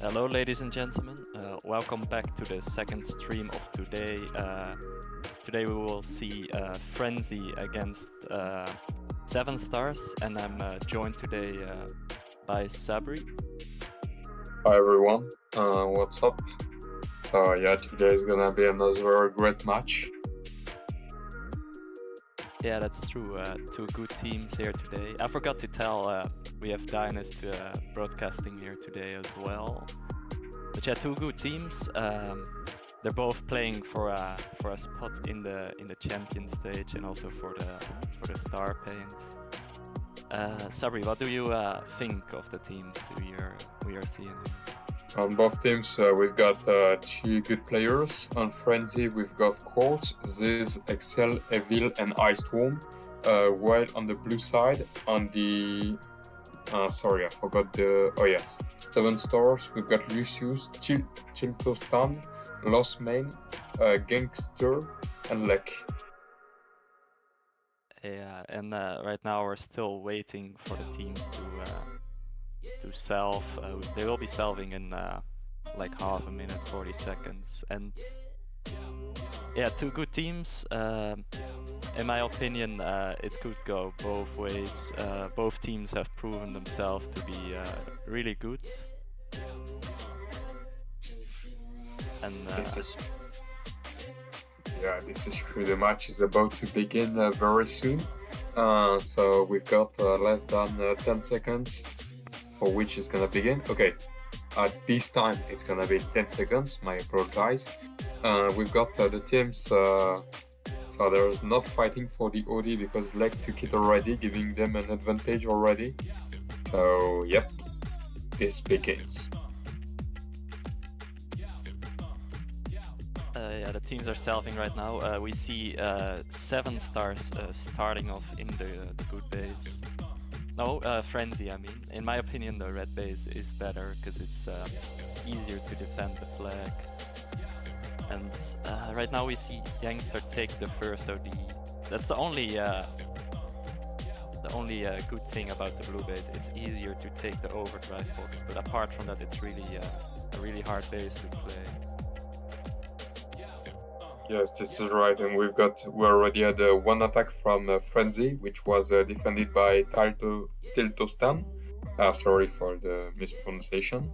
Hello, ladies and gentlemen. Welcome back to the second stream of today. Today we will see Frenzy against Seven Stars, and I'm joined today by Sabri. Hi everyone, what's up? So yeah, today is gonna be another great match. Yeah, that's true. Two good teams here today. I forgot to tell, we have Dynast broadcasting here today as well. But yeah, two good teams. They're both playing for a spot in the champion stage and also for the star paint. Sabri, what do you think of the teams we are seeing here? On both teams, we've got two good players. On Frenzy, we've got Court, Ziz, Excel, Evil, and Ice Storm. While on the blue side, on the sorry, I forgot the. Oh yes, Seven Stars. We've got Lucius, Chiltostan, Lost Main, Gangster, and Lek. Yeah, and right now we're still waiting for the teams to salve. They will be salving in like half a minute, 40 seconds, and yeah, two good teams. In my opinion, it could go both ways. Both teams have proven themselves to be really good. And this is true. The match is about to begin very soon. So we've got less than 10 seconds for which it's gonna begin. Okay, at this time it's gonna be 10 seconds. My apologies. We've got the teams. So there's not fighting for the OD because Lek took it already, giving them an advantage already. So yep, this begins. Yeah, the teams are salving right now. We see Seven Stars starting off in the good base. No, Frenzy, I mean. In my opinion, the red base is better because it's easier to defend the flag. And right now we see Gangster take the first OD. That's the only good thing about the blue base. It's easier to take the overdrive box, but apart from that, it's really a really hard base to play. Yes, this is right, and we already had one attack from Frenzy, which was defended by Tiltostan. Sorry for the mispronunciation.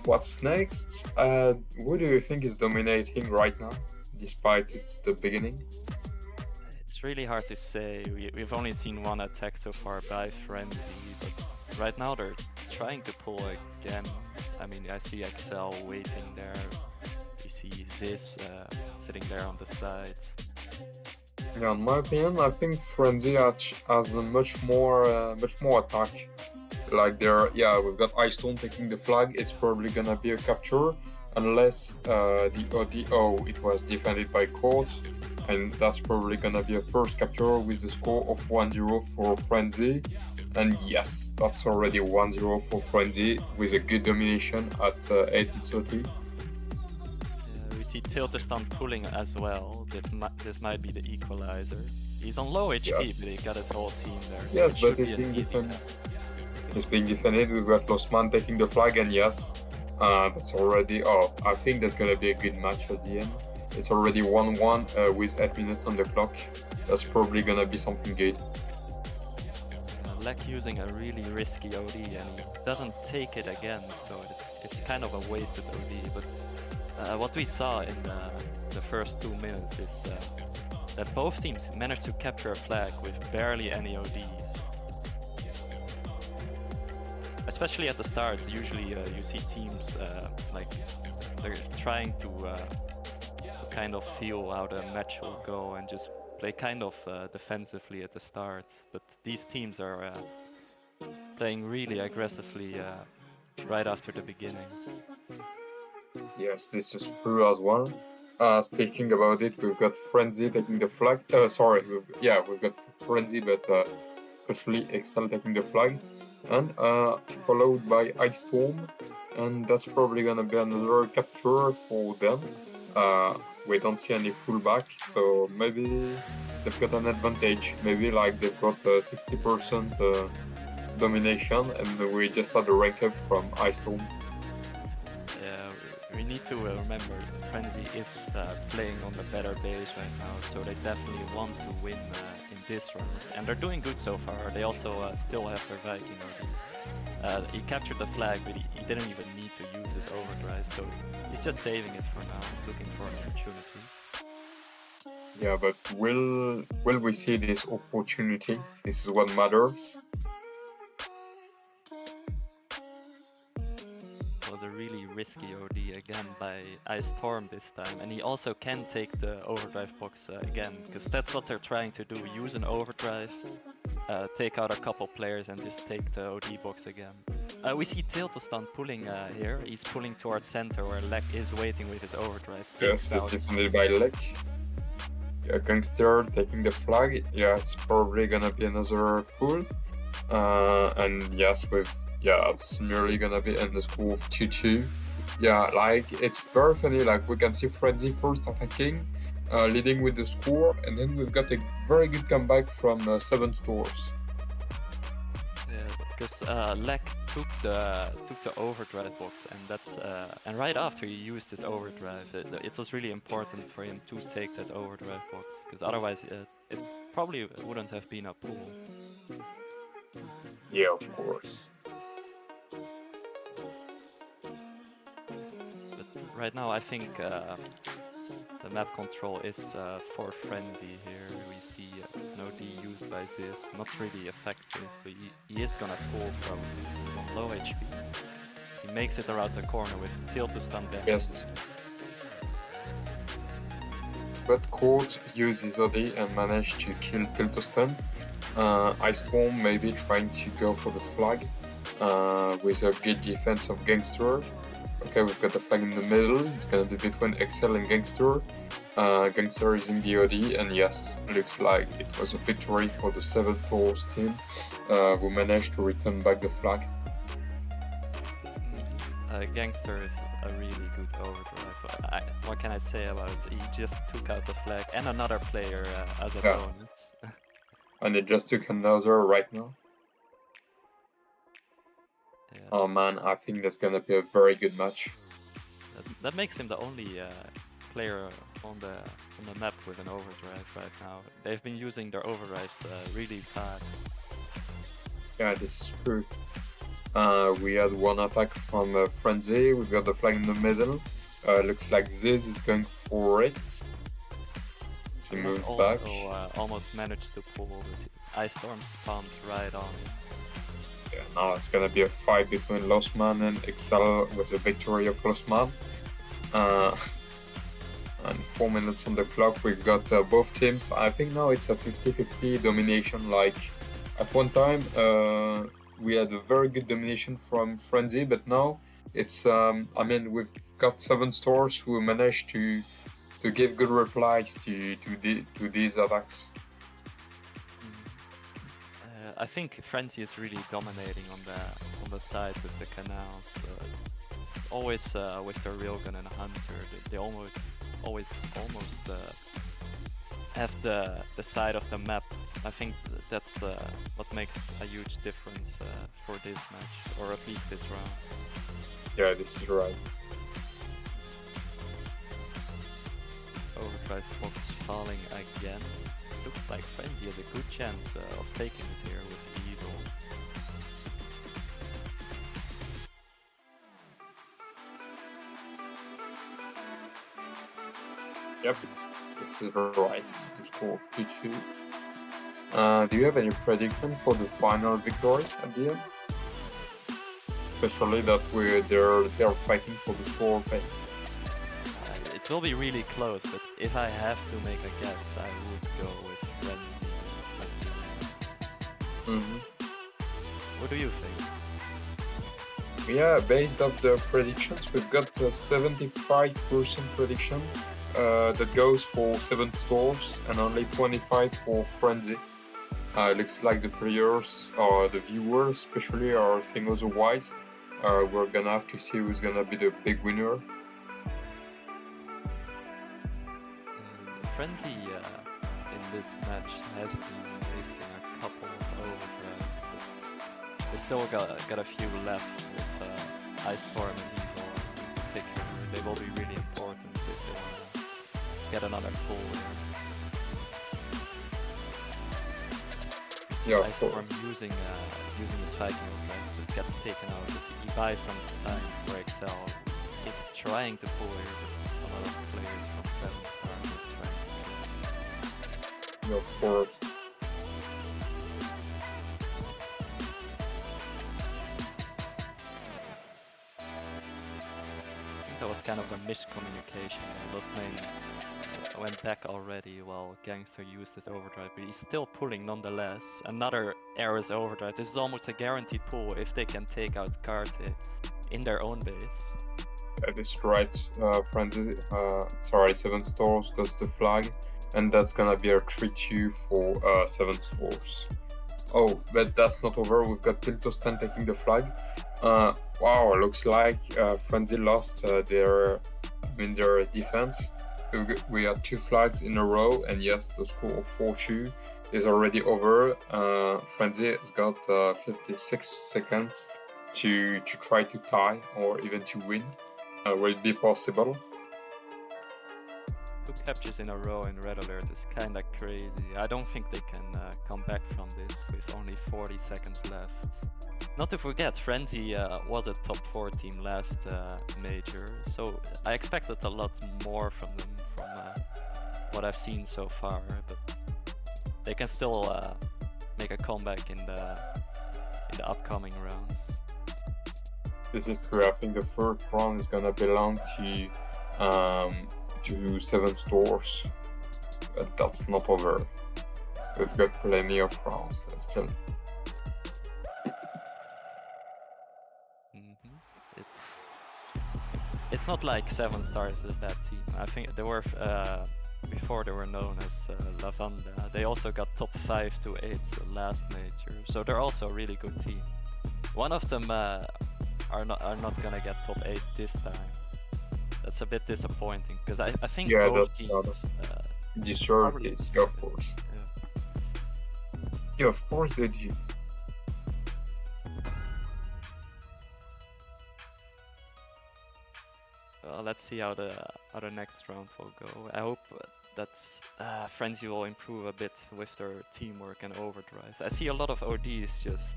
What's next? Who do you think is dominating right now, despite it's the beginning? It's really hard to say. We've only seen one attack so far by Frenzy, but right now they're trying to pull again. I mean, I see Excel waiting there. You see Ziz sitting there on the sides. Yeah, in my opinion, I think Frenzy has a much more attack. Like we've got Ice Stone taking the flag. It's probably gonna be a capture, unless the ODO it was defended by Court, and that's probably gonna be a first capture with the score of 1-0 for Frenzy. And yes, that's already 1-0 for Frenzy with a good domination at 1830. We see Tiltostan pulling as well. This might be the equalizer. He's on low HP, but he got his whole team there. So yes, but he's being defended. He's being defended. We've got Losman taking the flag, and yes, that's already. Oh, I think that's gonna be a good match at the end. It's already 1-1 with 8 minutes on the clock. That's probably gonna be something good. Lek using a really risky OD, and he doesn't take it again, so it's kind of a wasted OD. But what we saw in the first 2 minutes is that both teams managed to capture a flag with barely any ODs. Especially at the start, usually you see teams like they're trying to kind of feel how the match will go and just play kind of defensively at the start. But these teams are playing really aggressively right after the beginning. Yes, this is true as well. Speaking about it, we've got Frenzy taking the flag. We've got Frenzy, but especially Excel taking the flag, and followed by Ice Storm, and that's probably gonna be another capture for them. We don't see any pullback, so maybe they've got an advantage. Maybe like they've got 60% domination, and we just had a rank up from Ice Storm. Yeah, we need to remember Frenzy is playing on the better base right now, so they definitely want to win in this round, and they're doing good so far. They also still have their Viking already. He captured the flag, but he didn't even need to use his overdrive, so he's just saving it for now, looking for an opportunity. Yeah, but will we see this opportunity? This is what matters. It was a really risky OD again by Ice Storm this time, and he also can take the overdrive box again, because that's what they're trying to do, use an overdrive, take out a couple players and just take the OD box again. We see Tiltostan pulling here, he's pulling towards center where Lek is waiting with his overdrive. Yes, that's defended by Lek. Yeah, Gangster taking the flag. Yeah, it's probably gonna be another pull. And yes, it's nearly gonna be in the score of 2-2. Yeah, like it's very funny. Like we can see Frenzy first attacking, leading with the score, and then we've got a very good comeback from 7 stores. Yeah, because Lek took the overdrive box, and that's and right after he used his overdrive, it was really important for him to take that overdrive box, because otherwise it probably wouldn't have been a pull. Yeah, of course. But right now, I think the map control is for Frenzy here. We see no D used by Ziz, not really effective, but he is gonna pull from low HP. He makes it around the corner with Tilt to stun back. Yes. But Court used his OD and managed to kill Tiltostan. Ice Storm maybe trying to go for the flag with a good defense of Gangster. Okay, we've got the flag in the middle. It's gonna be between Excel and Gangster. Gangster is in the OD, and yes, looks like it was a victory for the 7 Tours team, who managed to return back the flag. Gangster is a really good overdrive. What can I say about it? He just took out the flag and another player as a bonus. And it just took another right now. Yeah. Oh man, I think that's gonna be a very good match. That makes him the only player on the map with an overdrive right now. They've been using their overdrives really fast. Yeah, this is true. We had one attack from Frenzy. We've got the flag in the middle. Looks like Ziz is going for it. He moves back. Almost managed to pull, but Ice Storm spawned right on it. Yeah, now it's gonna be a fight between Lost Man and Excel with a victory of Lost Man. And 4 minutes on the clock. We've got both teams. I think now it's a 50-50 domination. Like at one time, we had a very good domination from Frenzy, but now it's we've got 7 stores who managed to give good replies to these attacks. I think Frenzy is really dominating on the side with the canals. Always with their Railgun and Hunter, they almost have the side of the map. I think that's what makes a huge difference for this match, or at least this round. Yeah, this is right. Overdrive box falling again. Looks like Frenzy has a good chance of taking it here with the Eagle. Yep, this is right. The score of 2-2. Do you have any prediction for the final victory at the end? Especially that they're fighting for the score of 8. It will be really close, but if I have to make a guess, I would go with Frenzy. What do you think? Yeah, based off the predictions, we've got a 75% prediction that goes for 7 stores and only 25 for Frenzy. Looks like the players or the viewers especially are saying otherwise. We're gonna have to see who's gonna be the big winner. Frenzy in this match has been wasting a couple of overdrives, but They still got a few left with Ice Storm and Evo in particular. They will be really important if they want to get another pull here. Yeah, of Ice Storm course. using his Viking Overdrive, it gets taken out. He buys some time for Excel. He's trying to pull here, but a lot of players from 7 Star are not trying to pull. Yeah, of course. I think that was kind of a miscommunication. Lost Main went back already while Gangster used his overdrive, but he's still pulling nonetheless. Another Ares overdrive. This is almost a guaranteed pull if they can take out Karte in their own base. That is right, Frenzy. Sorry, 7 stores goes the flag, and that's gonna be a 3-2 for 7 stores. Oh, but that's not over. We've got Piltosten taking the flag. Wow, looks like Frenzy lost their defense. We had 2 flags in a row, and yes, the score of 4-2 is already over. Frenzy has got 56 seconds to try to tie or even to win. Will it be possible? 2 captures in a row in Red Alert is kinda crazy. I don't think they can come back from this with only 40 seconds left. Not to forget, Frenzy was a top 4 team last major, so I expected a lot more from them from what I've seen so far, but they can still make a comeback in the upcoming rounds. This is true. I think the third round is gonna belong to 7 stores, but that's not over. We've got plenty of rounds still. It's not like 7 Stars is a bad team. I think they were before they were known as Lavanda. They also got top 5 to 8 last major, so they're also a really good team. One of them are not gonna get top 8 this time. That's a bit disappointing because I think Yeah, both that's teams deserved probably this. deserve Yeah, of it. course. Yeah. Yeah, of course they do. Let's see how the next round will go. I hope that Frenzy will improve a bit with their teamwork and overdrive. I see a lot of ODs just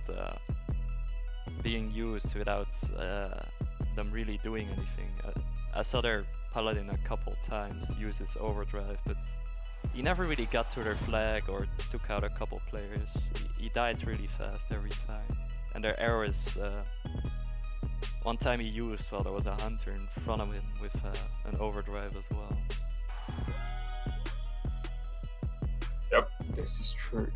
being used without them really doing anything. I saw their Paladin a couple times use his overdrive, but he never really got to their flag or took out a couple players. He died really fast every time. And their arrows, one time he used while there was a hunter in front of him with an overdrive as well. Yep, this is true.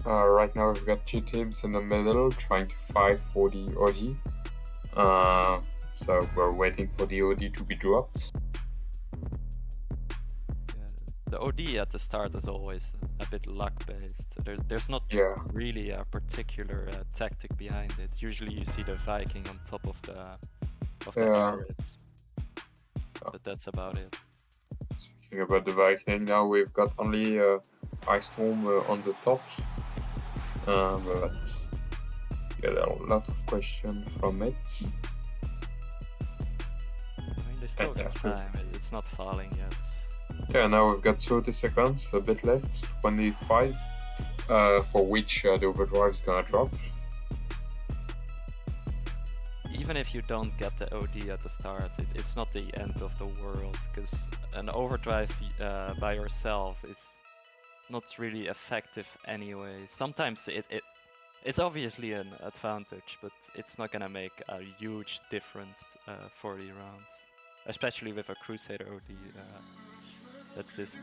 Right now we've got 2 teams in the middle trying to fight for the OD. So we're waiting for the OD to be dropped. The OD at the start is always a bit luck-based. There's not really a particular tactic behind it. Usually you see the Viking on top of the Ares. But that's about it. Speaking about the Viking, now we've got only Ice Storm on the top. But yeah, there are a lot of questions from it. I mean, they still got time. It's not falling yet. Yeah, now we've got 30 seconds, a bit left, 25, for which the overdrive is gonna drop. Even if you don't get the OD at the start, it's not the end of the world, because an overdrive by yourself is not really effective anyway. Sometimes it's obviously an advantage, but it's not gonna make a huge difference for the rounds, especially with a Crusader OD. That's this too.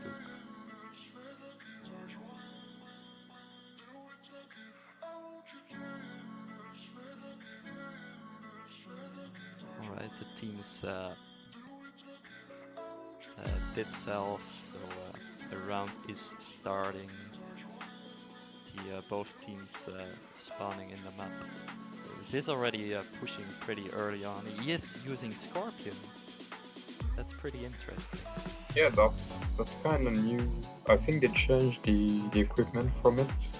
Alright, the teams did self, so the round is starting. Both teams spawning in the map. So Ziz already pushing pretty early on. He is using Scorpion. That's pretty interesting. Yeah, that's kind of new. I think they changed the equipment from it.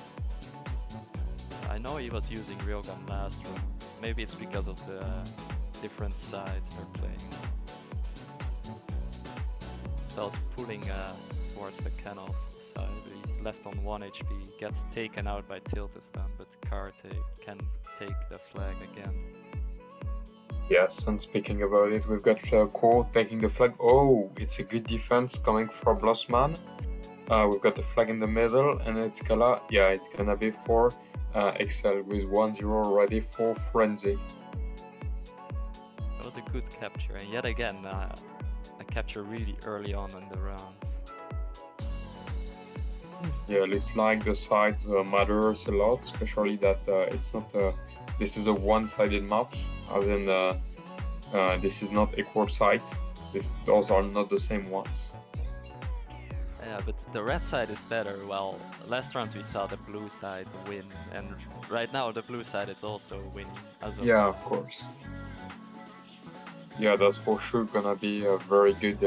know he was using Ryogan last round. Maybe it's because of the different sides they're playing. So he's pulling towards the Canals side. He's left on 1 HP. Gets taken out by Tiltistan, but Karte can take the flag again. Yes, and speaking about it, we've got Core taking the flag. Oh, it's a good defense coming from Blossman. We've got the flag in the middle, and it's gonna, yeah, it's gonna be for Excel with 1-0 ready for Frenzy. That was a good capture, and yet again, a capture really early on in the rounds. Yeah, looks like the sides matters a lot, especially that it's not this is a one-sided map, as in this is not equal sides. Those are not the same ones. Yeah, but the red side is better. Well, last round we saw the blue side win, and right now the blue side is also winning. As of Yeah, now. of course. Yeah, that's for sure gonna be a very good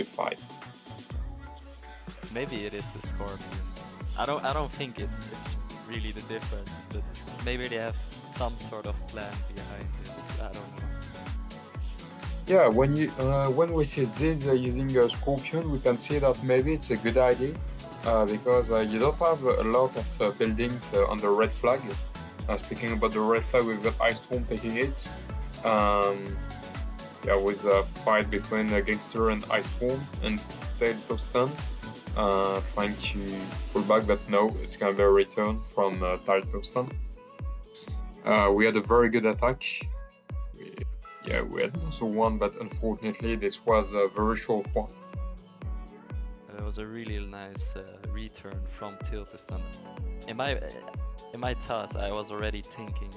fight. Maybe it is the Scorpion. I don't think it's really the difference, but maybe they have some sort of plan behind it. I don't know. Yeah, when we see this using a Scorpion, we can see that maybe it's a good idea because you don't have a lot of buildings on the red flag. Speaking about the red flag, we've got Ice Storm taking it. Yeah, with a fight between Gangster and Ice Storm and Tiltistan trying to pull back, but no, it's gonna be a return from Tiltistan. We had a very good attack. Yeah, we had also one, but unfortunately this was a very short one. It was a really nice return from Tiltistan. In my thoughts, I was already thinking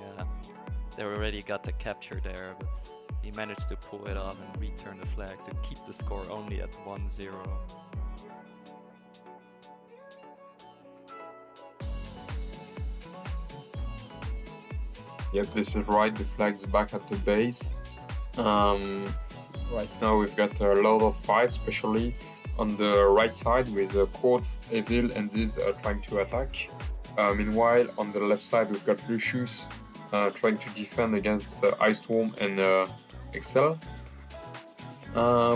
they already got the capture there, but he managed to pull it off and return the flag to keep the score only at 1-0. Yep, this is right, the flag's back at the base. Right now we've got a lot of fights, especially on the right side with Court, Evil and Ziz trying to attack. Meanwhile, on the left side we've got Lucius trying to defend against Ice Storm and Excel.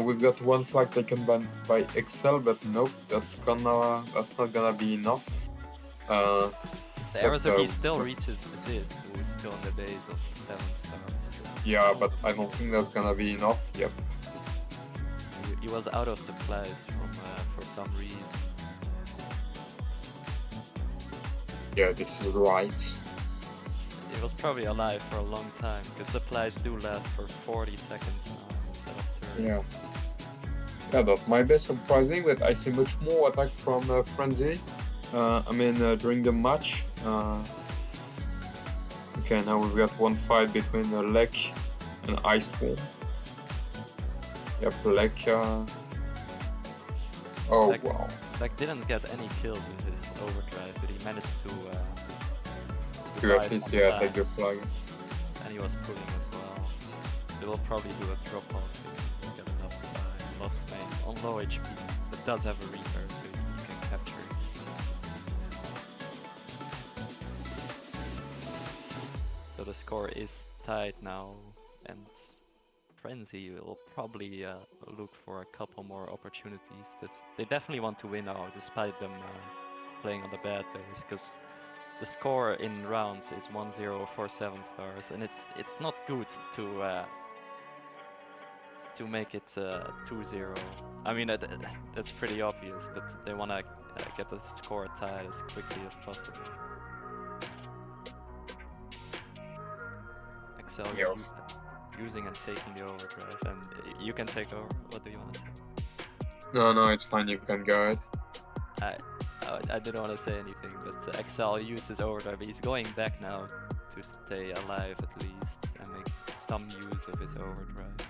We've got one flag taken by Excel, but nope, that's not gonna be enough. The Arazaki still reaches Ziz, who is still in the base of 7 stars. Yeah, but I don't think that's gonna be enough. Yep. He was out of supplies for some reason. Yeah, this is right. He was probably alive for a long time, because supplies do last for 40 seconds now instead of 30. Yeah. Yeah, that might be surprising, but I see much more attack from Frenzy. During the match. Okay, now we've got one fight between Lek and Ice Storm. Yep, Lek. Oh, Lek, wow. Lek didn't get any kills with his overdrive, but he managed to At least, yeah, take the flag. And he was pulling as well. They will probably do a drop off if you get enough time. Lost main on low HP, but does have a reaper, so you can capture it. So the score is tied now, and Frenzy will probably look for a couple more opportunities. They definitely want to win now, despite them playing on the bad base, because the score in rounds is 1-0 for 7 stars, and it's not good to make it 2-0. I mean that's pretty obvious, but they want to get the score tied as quickly as possible. Excel using and taking the overdrive, and you can take over. What do you want to say? No, it's fine. You can go ahead. I didn't want to say anything, but Excel used his overdrive. He's going back now to stay alive at least and make some use of his overdrive.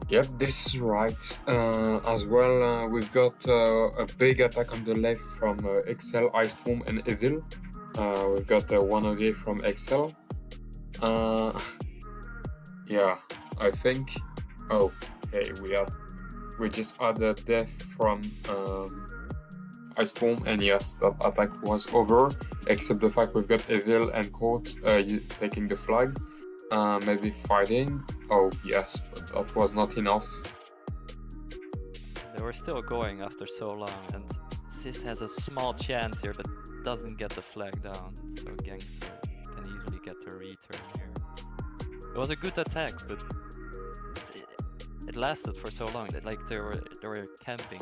Yep, this is right. As well, we've got a big attack on the left from Excel, Ice Storm, and Evil. We've got one OD from Excel. Yeah, I think. Oh, okay, we just had a death from Ice Storm, and yes, that attack was over, except the fact we've got Evil and Court taking the flag, maybe fighting. Oh yes, but that was not enough. They were still going after so long, and Sis has a small chance here, but doesn't get the flag down, so Gangster can easily get the return here. It was a good attack, but it lasted for so long. Like they were camping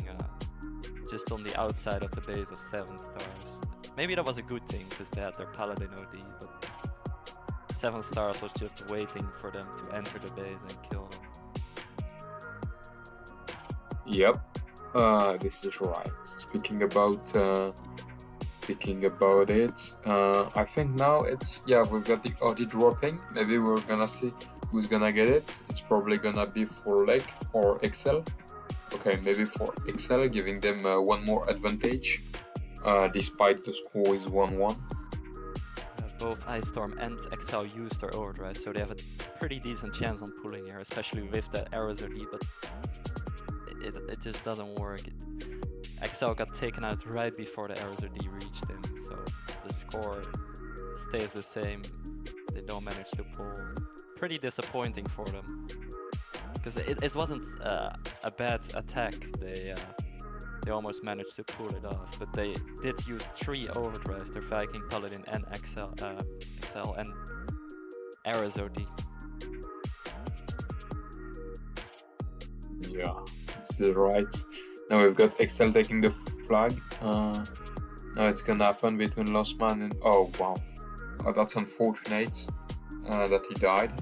just on the outside of the base of 7 stars. Maybe that was a good thing because they had their Paladin OD, but 7 stars was just waiting for them to enter the base and kill them. Yep, this is right. Speaking about it, I think now it's we've got the OD dropping. Maybe we're gonna see who's gonna get it. It's probably gonna be for Lek or Excel. Okay, maybe for Excel, giving them one more advantage, despite the score is 1-1. Both Ice Storm and Excel used their overdrive, so they have a pretty decent chance on pulling here, especially with the arrows OD, but it just doesn't work. Excel got taken out right before the arrows OD reached him, so the score stays the same. They don't manage to pull. Pretty disappointing for them, because it wasn't a bad attack. They almost managed to pull it off, but they did use 3 overdrives, their Viking, Paladin, and Excel and arrows OD. Yeah, this is right. Now we've got Excel taking the flag. Now it's gonna happen between Lost Man and... oh wow, that's unfortunate that he died.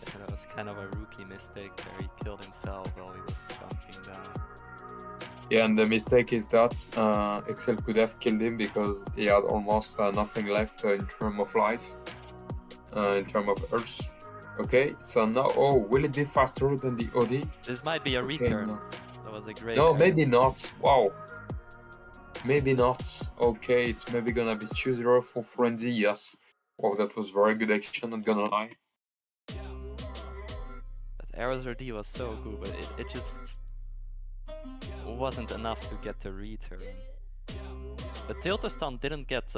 Yeah, that was kind of a rookie mistake there. He killed himself while he was jumping down. Yeah, and the mistake is that Excel could have killed him because he had almost nothing left in terms of life, in terms of Earth. Okay, so now, will it be faster than the OD? This might be a return. No. That was a great No, error. maybe not. Wow. Maybe not. Okay, it's maybe gonna be 2-0 for Frenzy, yes. Oh, that was very good action, not gonna lie. That arrows OD was so good, but it just wasn't enough to get the return. But Tiltostan didn't get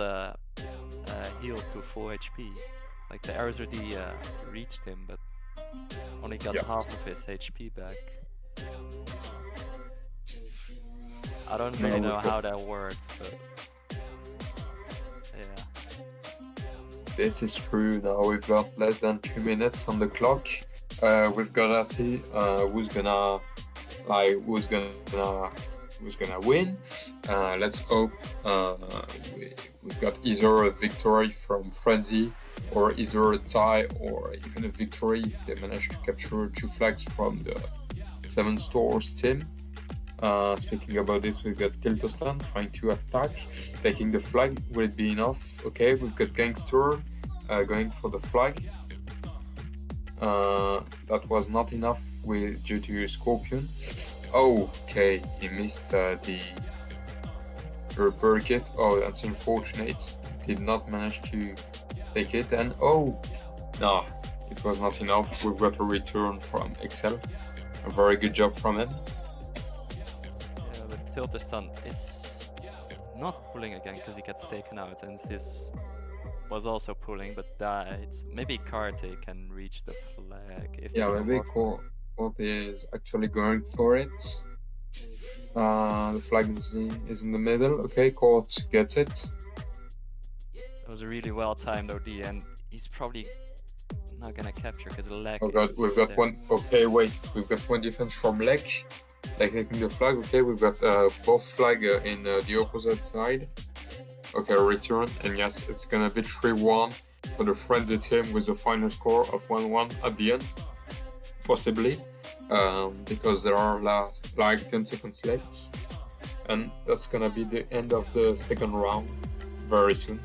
healed to full HP. Like the arrows OD reached him, but only got half of his HP back. I don't really know how that worked, but yeah. This is true. Now we've got less than 2 minutes on the clock. We've gotta see who's gonna win. Let's hope we've got either a victory from Frenzy, or either a tie, or even a victory if they manage to capture 2 flags from the 7 stars team. Speaking about this, we've got Tiltostan trying to attack, taking the flag. Will it be enough? Okay, we've got Gangster going for the flag. That was not enough due to Scorpion. Okay, he missed the repair kit. Oh, that's unfortunate. Did not manage to take it, and no, it was not enough. We've got a return from Excel. A very good job from him. Yeah, but Tiltostan is not pulling again because he gets taken out, and Sis was also pulling but died. Maybe Karte can reach the flag if maybe Court is actually going for it. The flag is in the middle. Okay, Court gets it. It was a really well timed OD, and he's probably not gonna capture because the leg. Oh god, we've got one. Okay, wait, we've got one defense from Lek. Lek taking the flag. Okay, we've got both flag in the opposite side. Okay, return, and yes, it's gonna be 3-1 for the Frenzy team with the final score of 1-1 at the end, possibly, because there are like 10 seconds left, and that's gonna be the end of the second round very soon.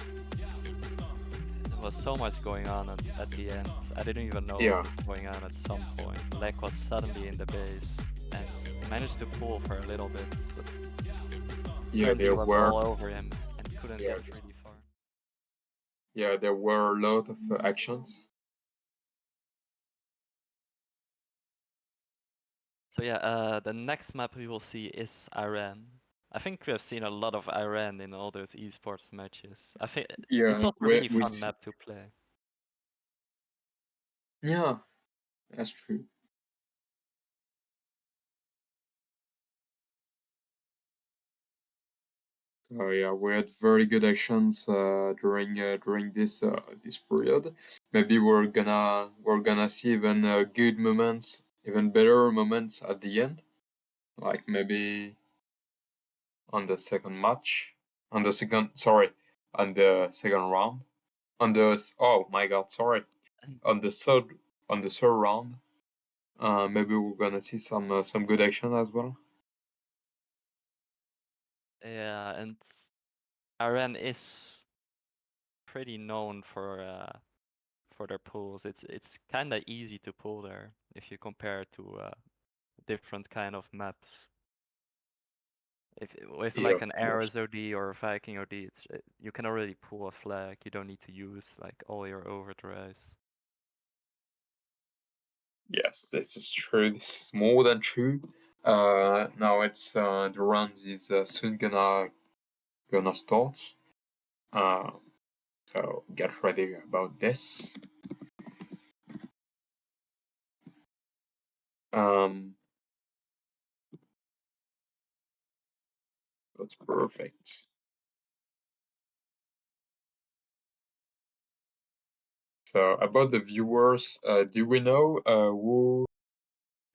There was so much going on at the end. I didn't even know what was going on at some point. Lek was suddenly in the base and managed to pull for a little bit, but they was were all over him and couldn't get really far. Yeah, there were a lot of actions. So yeah, the next map we will see is Iran. I think we have seen a lot of Iran in all those esports matches. I think it's Yeah, also a really fun map to play. yeah, that's true. So yeah, we had very good actions during this period. Maybe we're gonna see even good moments, even better moments at the end. Like maybe on the second match, on the second sorry, on the second round, oh my god, sorry, on the third round. Maybe we're gonna see some good action as well. Yeah, and Iran is pretty known for their pulls. It's kind of easy to pull there if you compare to different kind of maps. If with Yeah, like of an course. Ares OD or a Viking OD, you can already pull a flag. You don't need to use like all your overdrives. Yes, this is true. This is more than true. Now it's the round is soon gonna start. Uh, so get ready about this. Um, that's perfect. So about the viewers, do we know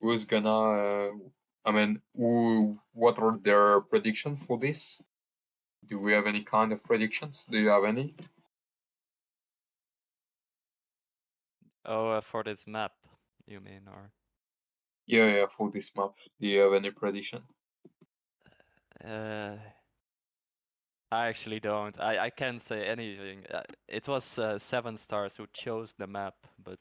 who's gonna? I mean, what are their predictions for this? Do we have any kind of predictions? Do you have any? Oh, for this map, you mean, or? Yeah, for this map. Do you have any prediction? Uh, I actually don't. I can't say anything. It was 7 stars who chose the map, but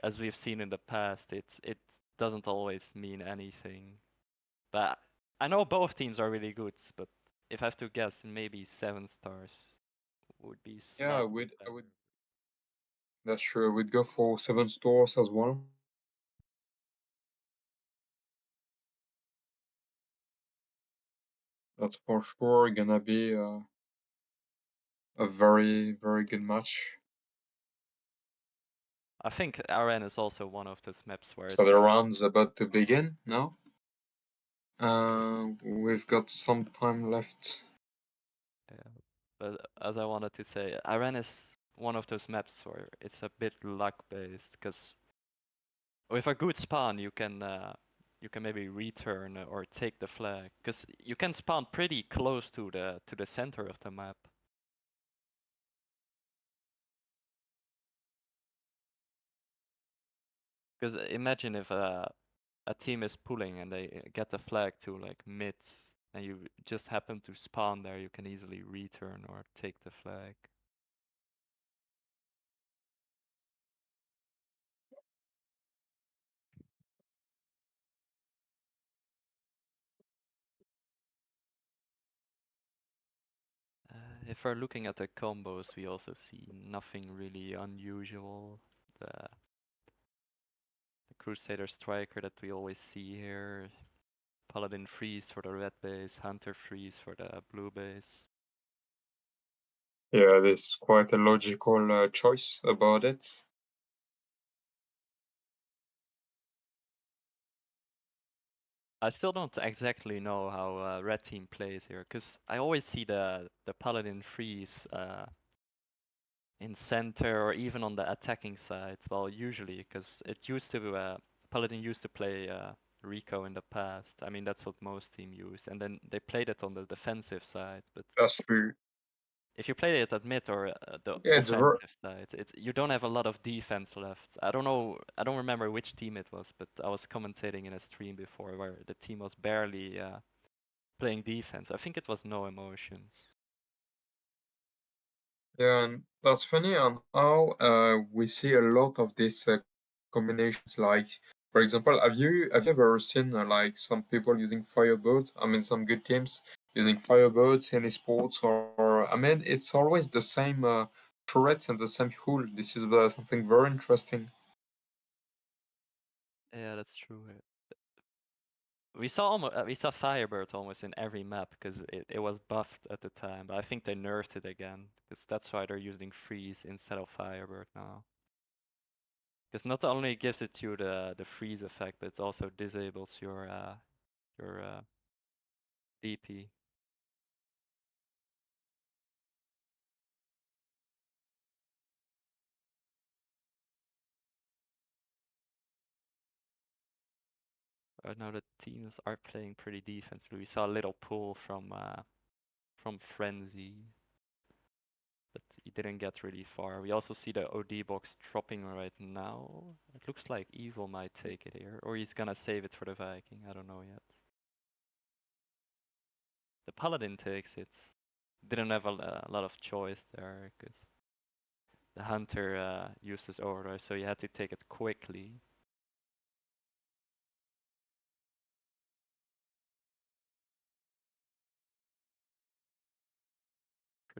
as we've seen in the past, it doesn't always mean anything. But I know both teams are really good, but if I have to guess, maybe 7 stars would be Yeah, I slightly would. I would. better. That's true. We'd go for 7 stores as well. That's for sure gonna be a very, very good match. I think RN is also one of those maps where So it's the a round's about to begin now. We've got some time left. yeah. But as I wanted to say, RN is one of those maps where it's a bit luck based, because with a good spawn you can maybe return or take the flag, because you can spawn pretty close to the center of the map. Because imagine if a team is pulling and they get the flag to like mids and you just happen to spawn there, you can easily return or take the flag. If we're looking at the combos, we also see nothing really unusual. The Crusader Striker that we always see here, Paladin Freeze for the red base, Hunter Freeze for the blue base. Yeah, there's quite a logical choice about it. I still don't exactly know how red team plays here, because I always see the Paladin Freeze in center or even on the attacking side. Well, usually, because it used to Paladin used to play Rico in the past. I mean, that's what most team use, and then they played it on the defensive side. But That's true. if you play it at mid or the Yeah, it's very. offensive side, it's you don't have a lot of defense left. I don't know, I don't remember which team it was, but I was commentating in a stream before where the team was barely playing defense. I think it was No Emotions. Yeah, and that's funny on how we see a lot of these combinations. Like, for example, have you ever seen like some people using Firebird? I mean, some good teams using Firebirds in esports, or I mean, it's always the same turrets and the same hull. This is something very interesting. Yeah, that's true. we saw Firebird almost in every map because it was buffed at the time, but I think they nerfed it again because that's why they're using freeze instead of Firebird now. Because not only gives it you the freeze effect, but it also disables your DP. Right now the teams are playing pretty defensively. We saw a little pull from Frenzy, but he didn't get really far. We also see the OD box dropping right now. It looks like Evil might take it here, or he's gonna save it for the Viking. I don't know yet. The Paladin takes it. Didn't have a lot of choice there because the Hunter used his overdrive, so he had to take it quickly.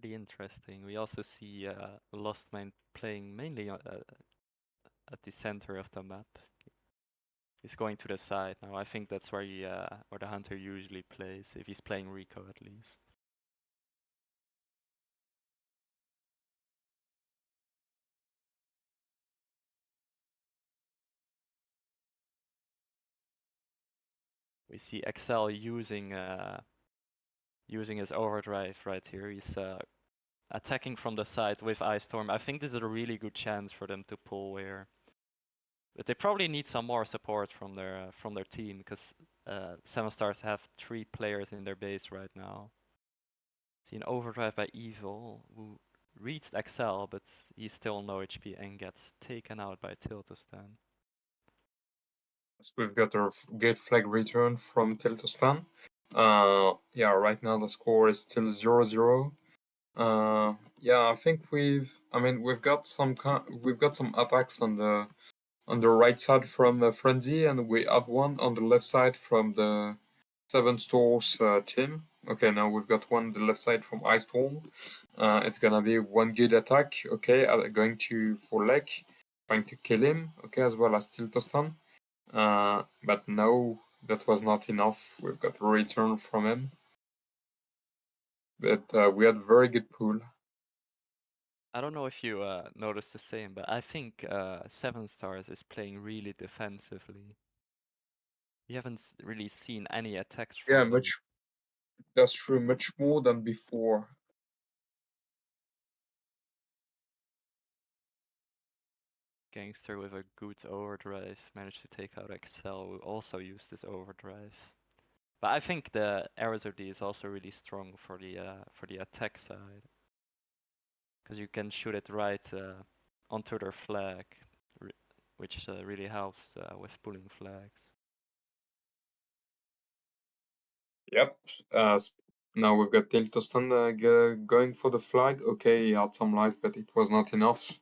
Pretty interesting. We also see Lost Mine playing mainly at the center of the map. He's going to the side now. I think that's where where the Hunter usually plays, if he's playing Rico at least. We see Excel using his overdrive right here. He's attacking from the side with Ice Storm. I think this is a really good chance for them to pull here. But they probably need some more support from their team because 7stars have 3 players in their base right now. See an overdrive by Evil who reached Excel, but he's still no HP and gets taken out by Tiltostan. So we've got our gate flag return from Tiltostan. Yeah, right now the score is still 0-0. Yeah, I think we've got some attacks on the right side from Frenzy, and we had one on the left side from the 7stars team. Okay, now we've got one on the left side from Ice Storm. It's gonna be one good attack. Okay, going to for Lek, trying to kill him. Okay, as well as Tiltostan. But no, that was not enough. We've got a return from him. But we had very good pool. I don't know if you noticed the same, but I think 7stars is playing really defensively. We haven't really seen any attacks Yeah, from them. that's true, much more than before. Gangster with a good overdrive managed to take out Excel, who also used this overdrive. But I think the Arizod is also really strong for the attack side, because you can shoot it right onto their flag, which really helps with pulling flags. Yep. Now we've got Tiltostan going for the flag. Okay, he had some life, but it was not enough.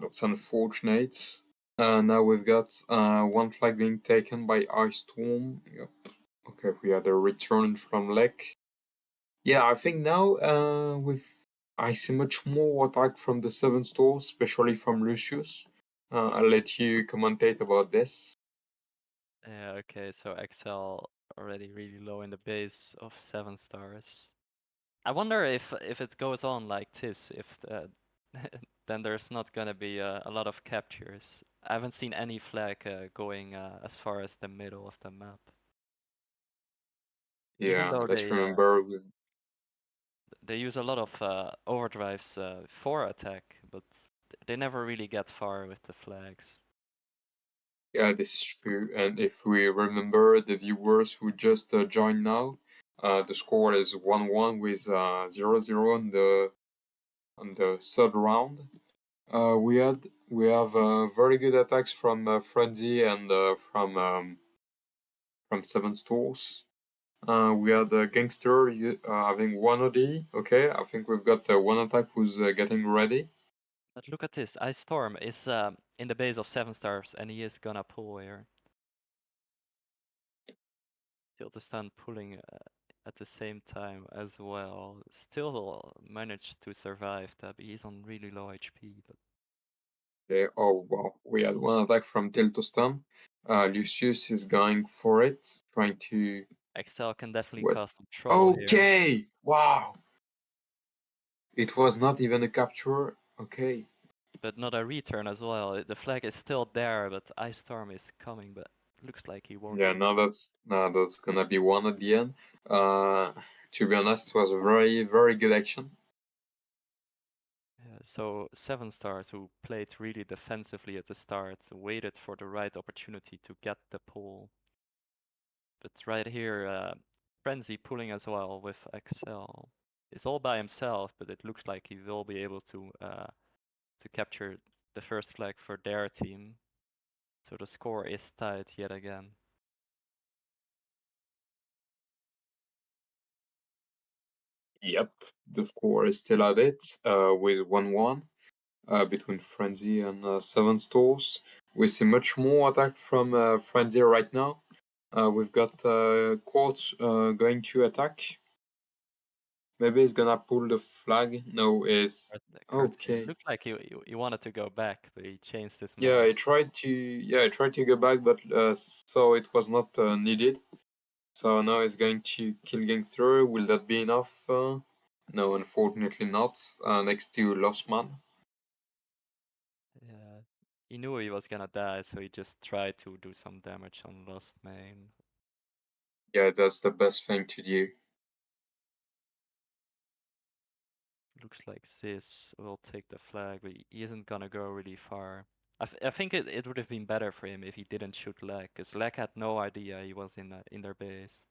That's unfortunate. Now we've got one flag being taken by Ice Storm. Yep. Okay, we had a return from Lek. Yeah, I think now I see much more attack from the 7stars, especially from Lucius. I'll let you commentate about this. Yeah, okay, so Excel already really low in the base of 7stars. I wonder if it goes on like this, if then there's not gonna be a lot of captures. I haven't seen any flag going as far as the middle of the map. Even Yeah, though let's remember with they use a lot of overdrives for attack, but they never really get far with the flags. yeah, this is true. And if we remember the viewers who just joined now, the score is 1-1 with 0-0 on the third round. We have very good attacks from Frenzy and from 7stars. We had a Gangster having one OD. Okay, I think we've got one attack who's getting ready. But look at this, Ice Storm is in the base of 7stars and he is gonna pull here. Tiltostan pulling at the same time as well. Still managed to survive that, but he's on really low HP. But Okay, oh wow, we had one attack from Tiltostan. Lucius is going for it, trying to. Excel can definitely What? cause some trouble here, Okay! Wow! It was not even a capture. Okay. but not a return as well. The flag is still there, but Ice Storm is coming, but looks like he won't Yeah, be. now that's gonna be one at the end. To be honest, it was a very, very good action. So 7 stars who played really defensively at the start, waited for the right opportunity to get the pull. But right here, Frenzy pulling as well with Excel. It's all by himself, but it looks like he will be able to capture the first flag for their team. So the score is tied yet again. Yep, the score is still at it, with 1-1 between Frenzy and 7 stars. We see much more attack from Frenzy right now. We've got Quartz going to attack. Maybe he's gonna pull the flag. No, is Curtin okay. looked like he wanted to go back, but he changed his Yeah, mind. I tried to go back, but so it was not needed. So now he's going to kill Gangster. Will that be enough? No, unfortunately not. Next to Lost Man. Yeah, he knew he was gonna die, so he just tried to do some damage on Lost Main. Yeah, that's the best thing to do. Looks like Sis will take the flag, but he isn't gonna go really far. I think it would have been better for him if he didn't shoot Leg, because Leg had no idea he was in their base.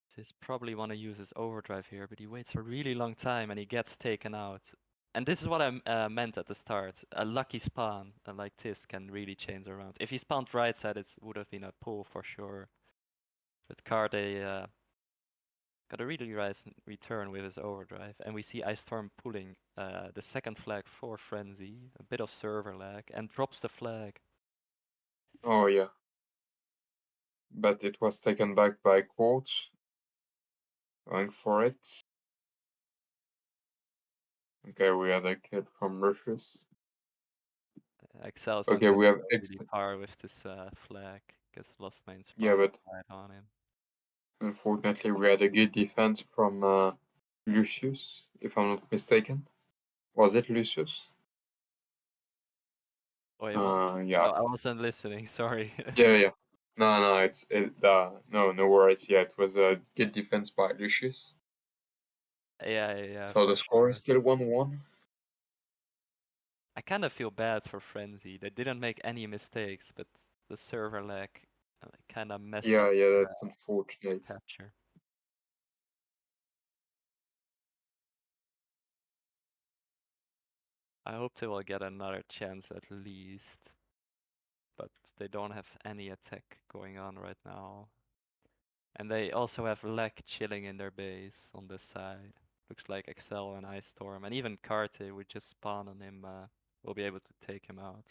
Sis probably want to use his overdrive here, but he waits a really long time and he gets taken out. And this is what I meant at the start. A lucky spawn like this can really change around. If he spawned right side, it would have been a pull for sure. But Carde got a really nice return with his overdrive. And we see Ice Storm pulling the second flag for Frenzy, a bit of server lag, and drops the flag. Oh yeah, but it was taken back by Quartz. Going for it. Okay, we had a kid from Rushes. Excel's not Okay, gonna we have go X. really far with this flag, because Lost Main Yeah, spawned but right on him. unfortunately we had a good defense from Lucius, if I'm not mistaken. Was it Lucius? Wait, what? Yeah. I wasn't listening, sorry. Yeah. No, it's it. No worries. Yeah, it was a good defense by Lucius. Yeah, So for the score is sure. still 1-1. I kind of feel bad for Frenzy. They didn't make any mistakes, but the server lag kind of messed up Yeah, their that's unfortunate. capture. I hope they will get another chance at least, but they don't have any attack going on right now. And they also have lag chilling in their base on this side. Looks like Excel and Ice Storm, and even Karte would just spawn on him, will be able to take him out.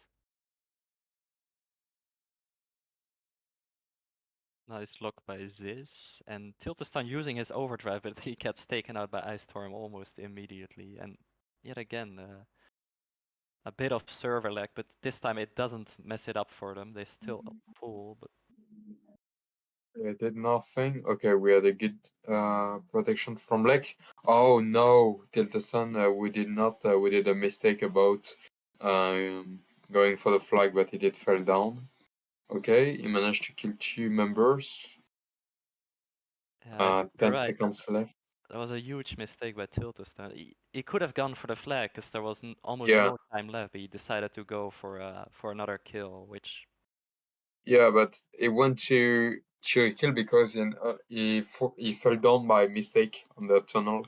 Nice lock by Ziz, and Tiltestan using his overdrive, but he gets taken out by Ice Storm almost immediately. And yet again, a bit of server lag, but this time it doesn't mess it up for them. They still pull, but It did nothing. Okay, we had a good protection from Lex. Oh no, Tilteson, we did a mistake about going for the flag, but he did fall down. Okay, he managed to kill 2 members. yeah, I think you're 10 right. seconds left. That was a huge mistake by Tiltestan. He could have gone for the flag because there was almost Yeah, no time left, but he decided to go for another kill, which yeah, but he went to kill because he fell down by mistake on the tunnel.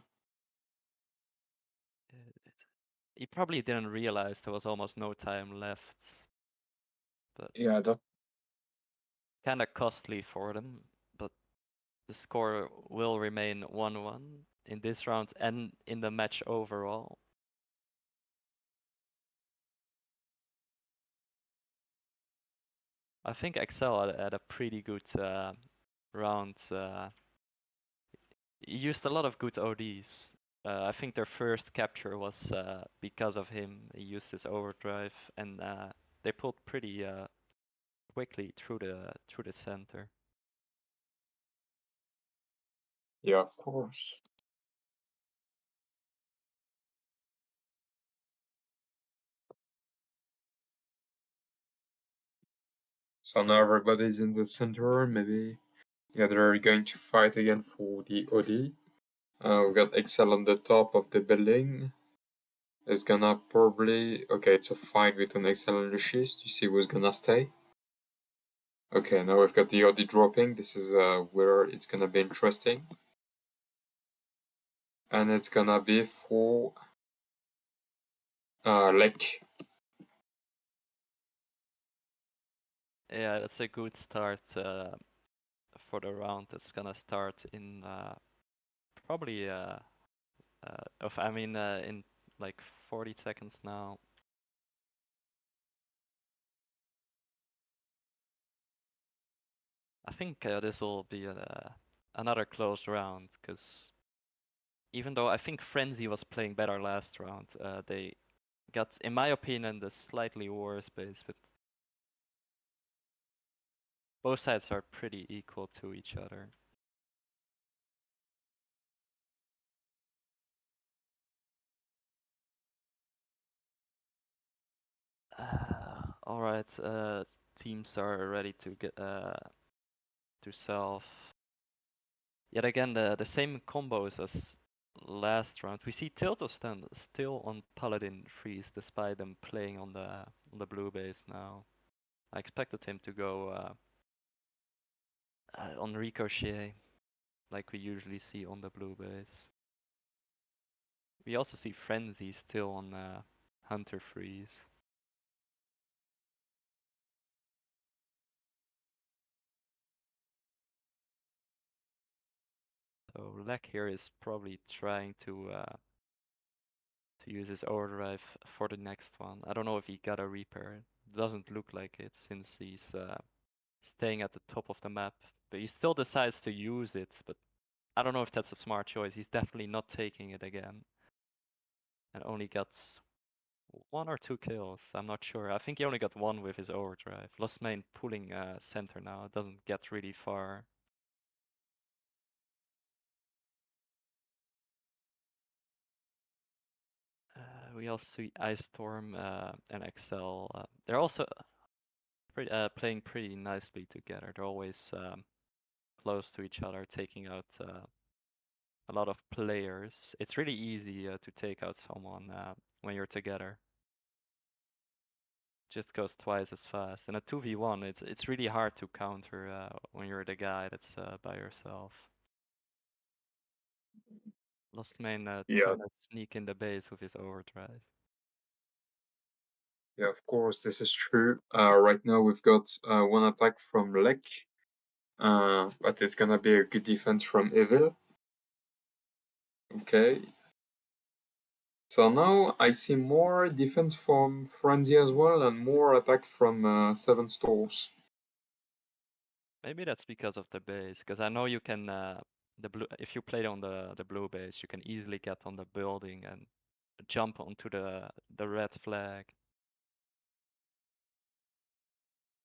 he probably didn't realize there was almost no time left. But Yeah, that kind of costly for them. But the score will remain 1-1 in this round and in the match overall. I think Excel had a pretty good round. He used a lot of good ODs. I think their first capture was because of him. He used his overdrive, and they pulled pretty quickly through the center. Yeah, of course. So now everybody's in the center. Maybe yeah, they're going to fight again for the OD. We got Excel on the top of the building. It's gonna probably okay. It's a fight between Excel and Lucius. You see who's gonna stay. Okay, now we've got the OD dropping. This is where it's gonna be interesting. And it's gonna be for Lek. Yeah, that's a good start for the round. It's gonna start in probably in like 40 seconds now. I think this will be another close round, because even though I think Frenzy was playing better last round, they got, in my opinion, the slightly worse base, but both sides are pretty equal to each other. All right, teams are ready to get to solve. Yet again, the same combos as last round. We see Tiltostan still on Paladin freeze despite them playing on the blue base now. I expected him to go on Ricochet, like we usually see on the blue base. We also see Frenzy still on Hunter freeze. So Lek here is probably trying to use his overdrive for the next one. I don't know if he got a repair. It doesn't look like it, since he's staying at the top of the map. But he still decides to use it, but I don't know if that's a smart choice. He's definitely not taking it again. And only got 1 or 2 kills. I'm not sure. I think he only got 1 with his overdrive. Lost Main pulling center now. It doesn't get really far. We also see Ice Storm and Excel. They're also playing pretty nicely together. They're always close to each other, taking out a lot of players. It's really easy to take out someone when you're together. Just goes twice as fast. And a 2v1, it's really hard to counter when you're the guy that's by yourself. Lost Main Yeah, trying to sneak in the base with his overdrive. yeah, of course, this is true. Right now we've got one attack from Lek, but it's gonna be a good defense from Evil. Okay. So now I see more defense from Frenzy as well, and more attack from Seven Stores. Maybe that's because of the base, because I know you can the blue, if you play on the blue base, you can easily get on the building and jump onto the red flag.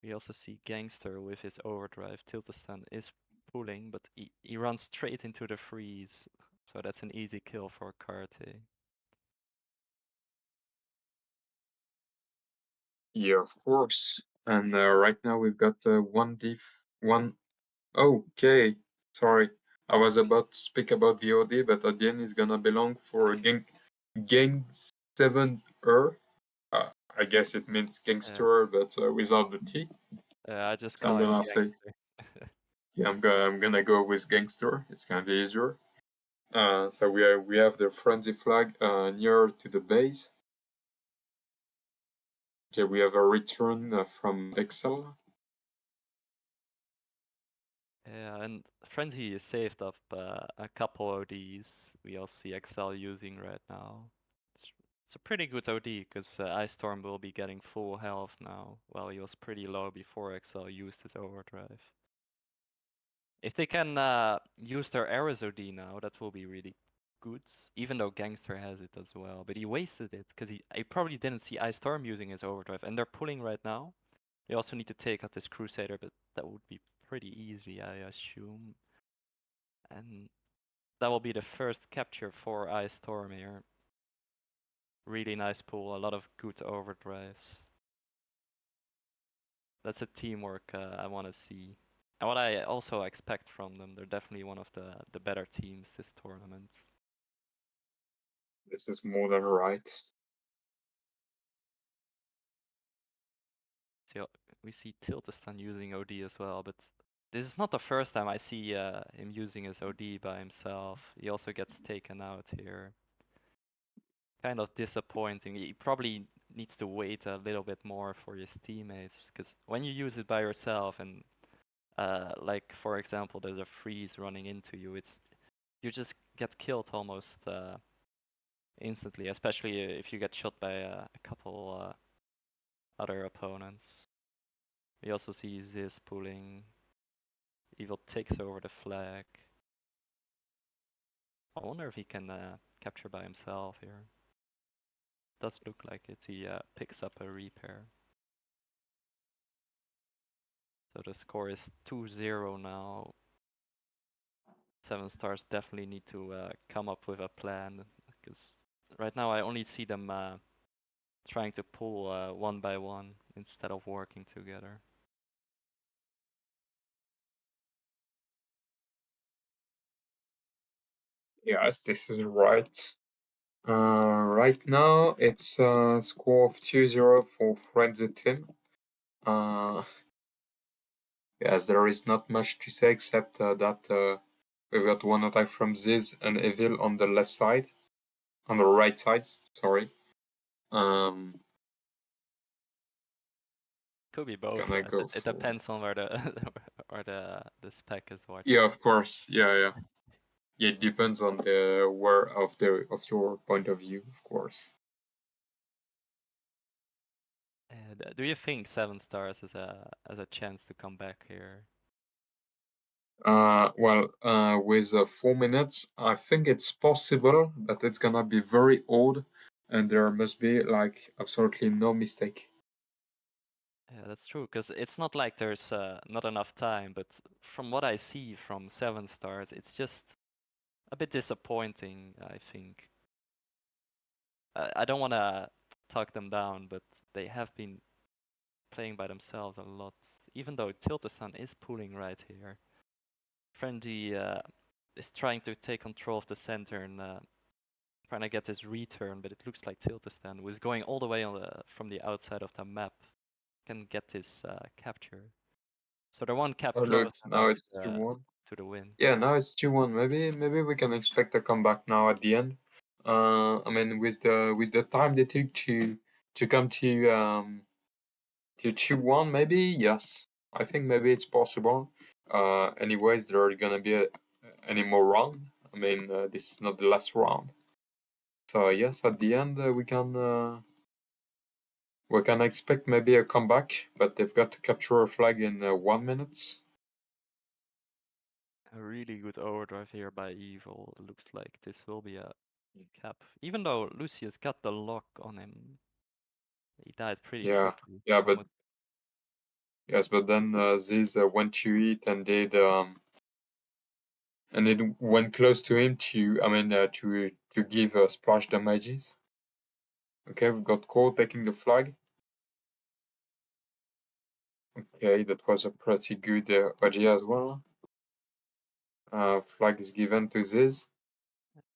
We also see Gangster with his overdrive. Tiltostan is pulling, but he runs straight into the freeze, so that's an easy kill for Karte. Yeah, of course. And right now we've got one. Okay, sorry. I was about to speak about the OD, but at the end it's gonna belong for Gang 7er. I guess it means gangster, but without the T. I just So I'm call him gonna say, Gangster. yeah, I'm gonna go with gangster. It's gonna be easier. So we have the frenzy flag near to the base. Okay, we have a return from Excel. Yeah, and Frenzy is saved up a couple ODs we also see Excel using right now. It's a pretty good OD, because Ice Storm will be getting full health now, while he was pretty low before Excel used his overdrive. If they can use their Ares OD now, that will be really good, even though Gangster has it as well. But he wasted it because he probably didn't see Ice Storm using his overdrive, and they're pulling right now. They also need to take out this Crusader, but that would be pretty easy, I assume. And that will be the first capture for Ice Storm here. Really nice pull, a lot of good overdrives. That's a teamwork I want to see. And what I also expect from them, they're definitely one of the better teams this tournament. This is more than right. So we see Tiltistan using OD as well, but this is not the first time I see him using his OD by himself. He also gets taken out here. Kind of disappointing. He probably needs to wait a little bit more for his teammates, because when you use it by yourself and like for example there's a freeze running into you, you just get killed almost instantly, especially if you get shot by a couple other opponents. We also see Ziz pulling. Evil takes over the flag. I wonder if he can capture by himself here. Does look like it. He picks up a repair. So the score is 2-0 now. 7 Stars definitely need to come up with a plan, because right now I only see them trying to pull one by one instead of working together. Yes, this is right. Right now it's a score of 2-0 for Frenzy team. Yes, there is not much to say except that we've got one attack from Ziz and Evil on the left side, on the right side. Sorry. Could be both. Gonna go It for. depends on where the where the spec is watching. Yeah, of course. Yeah. Yeah, it depends on the where of your point of view, of course. And do you think 7 Stars has a chance to come back here? With 4 minutes, I think it's possible, but it's gonna be very old, and there must be like absolutely no mistake. Yeah, that's true, because it's not like there's not enough time, but from what I see from 7 Stars, it's just a bit disappointing, I think. I don't want to talk them down, but they have been playing by themselves a lot, even though Tiltesan is pulling right here. Friendly is trying to take control of the center and trying to get his return, but it looks like Tiltestan, who is going all the way from the outside of the map, can get this capture. So they're one cap Oh look, closer now now it's 2-1. to the win. Yeah, now it's 2-1. Maybe we can expect a comeback now at the end. I mean, with the time they took to come to 2-1, maybe yes. I think maybe it's possible. Anyways, there are gonna be any more round. I mean, this is not the last round. So yes, at the end we can expect maybe a comeback, but they've got to capture a flag in 1 minute. A really good overdrive here by Evil. It looks like this will be a cap. Even though Lucius got the lock on him, he died pretty Yeah, quickly. yeah, but Almost. yes, but then Ziz went to it and it went close to him to give splash damages. Okay, we've got Cole taking the flag. Okay, that was a pretty good idea as well. Flag is given to Ziz,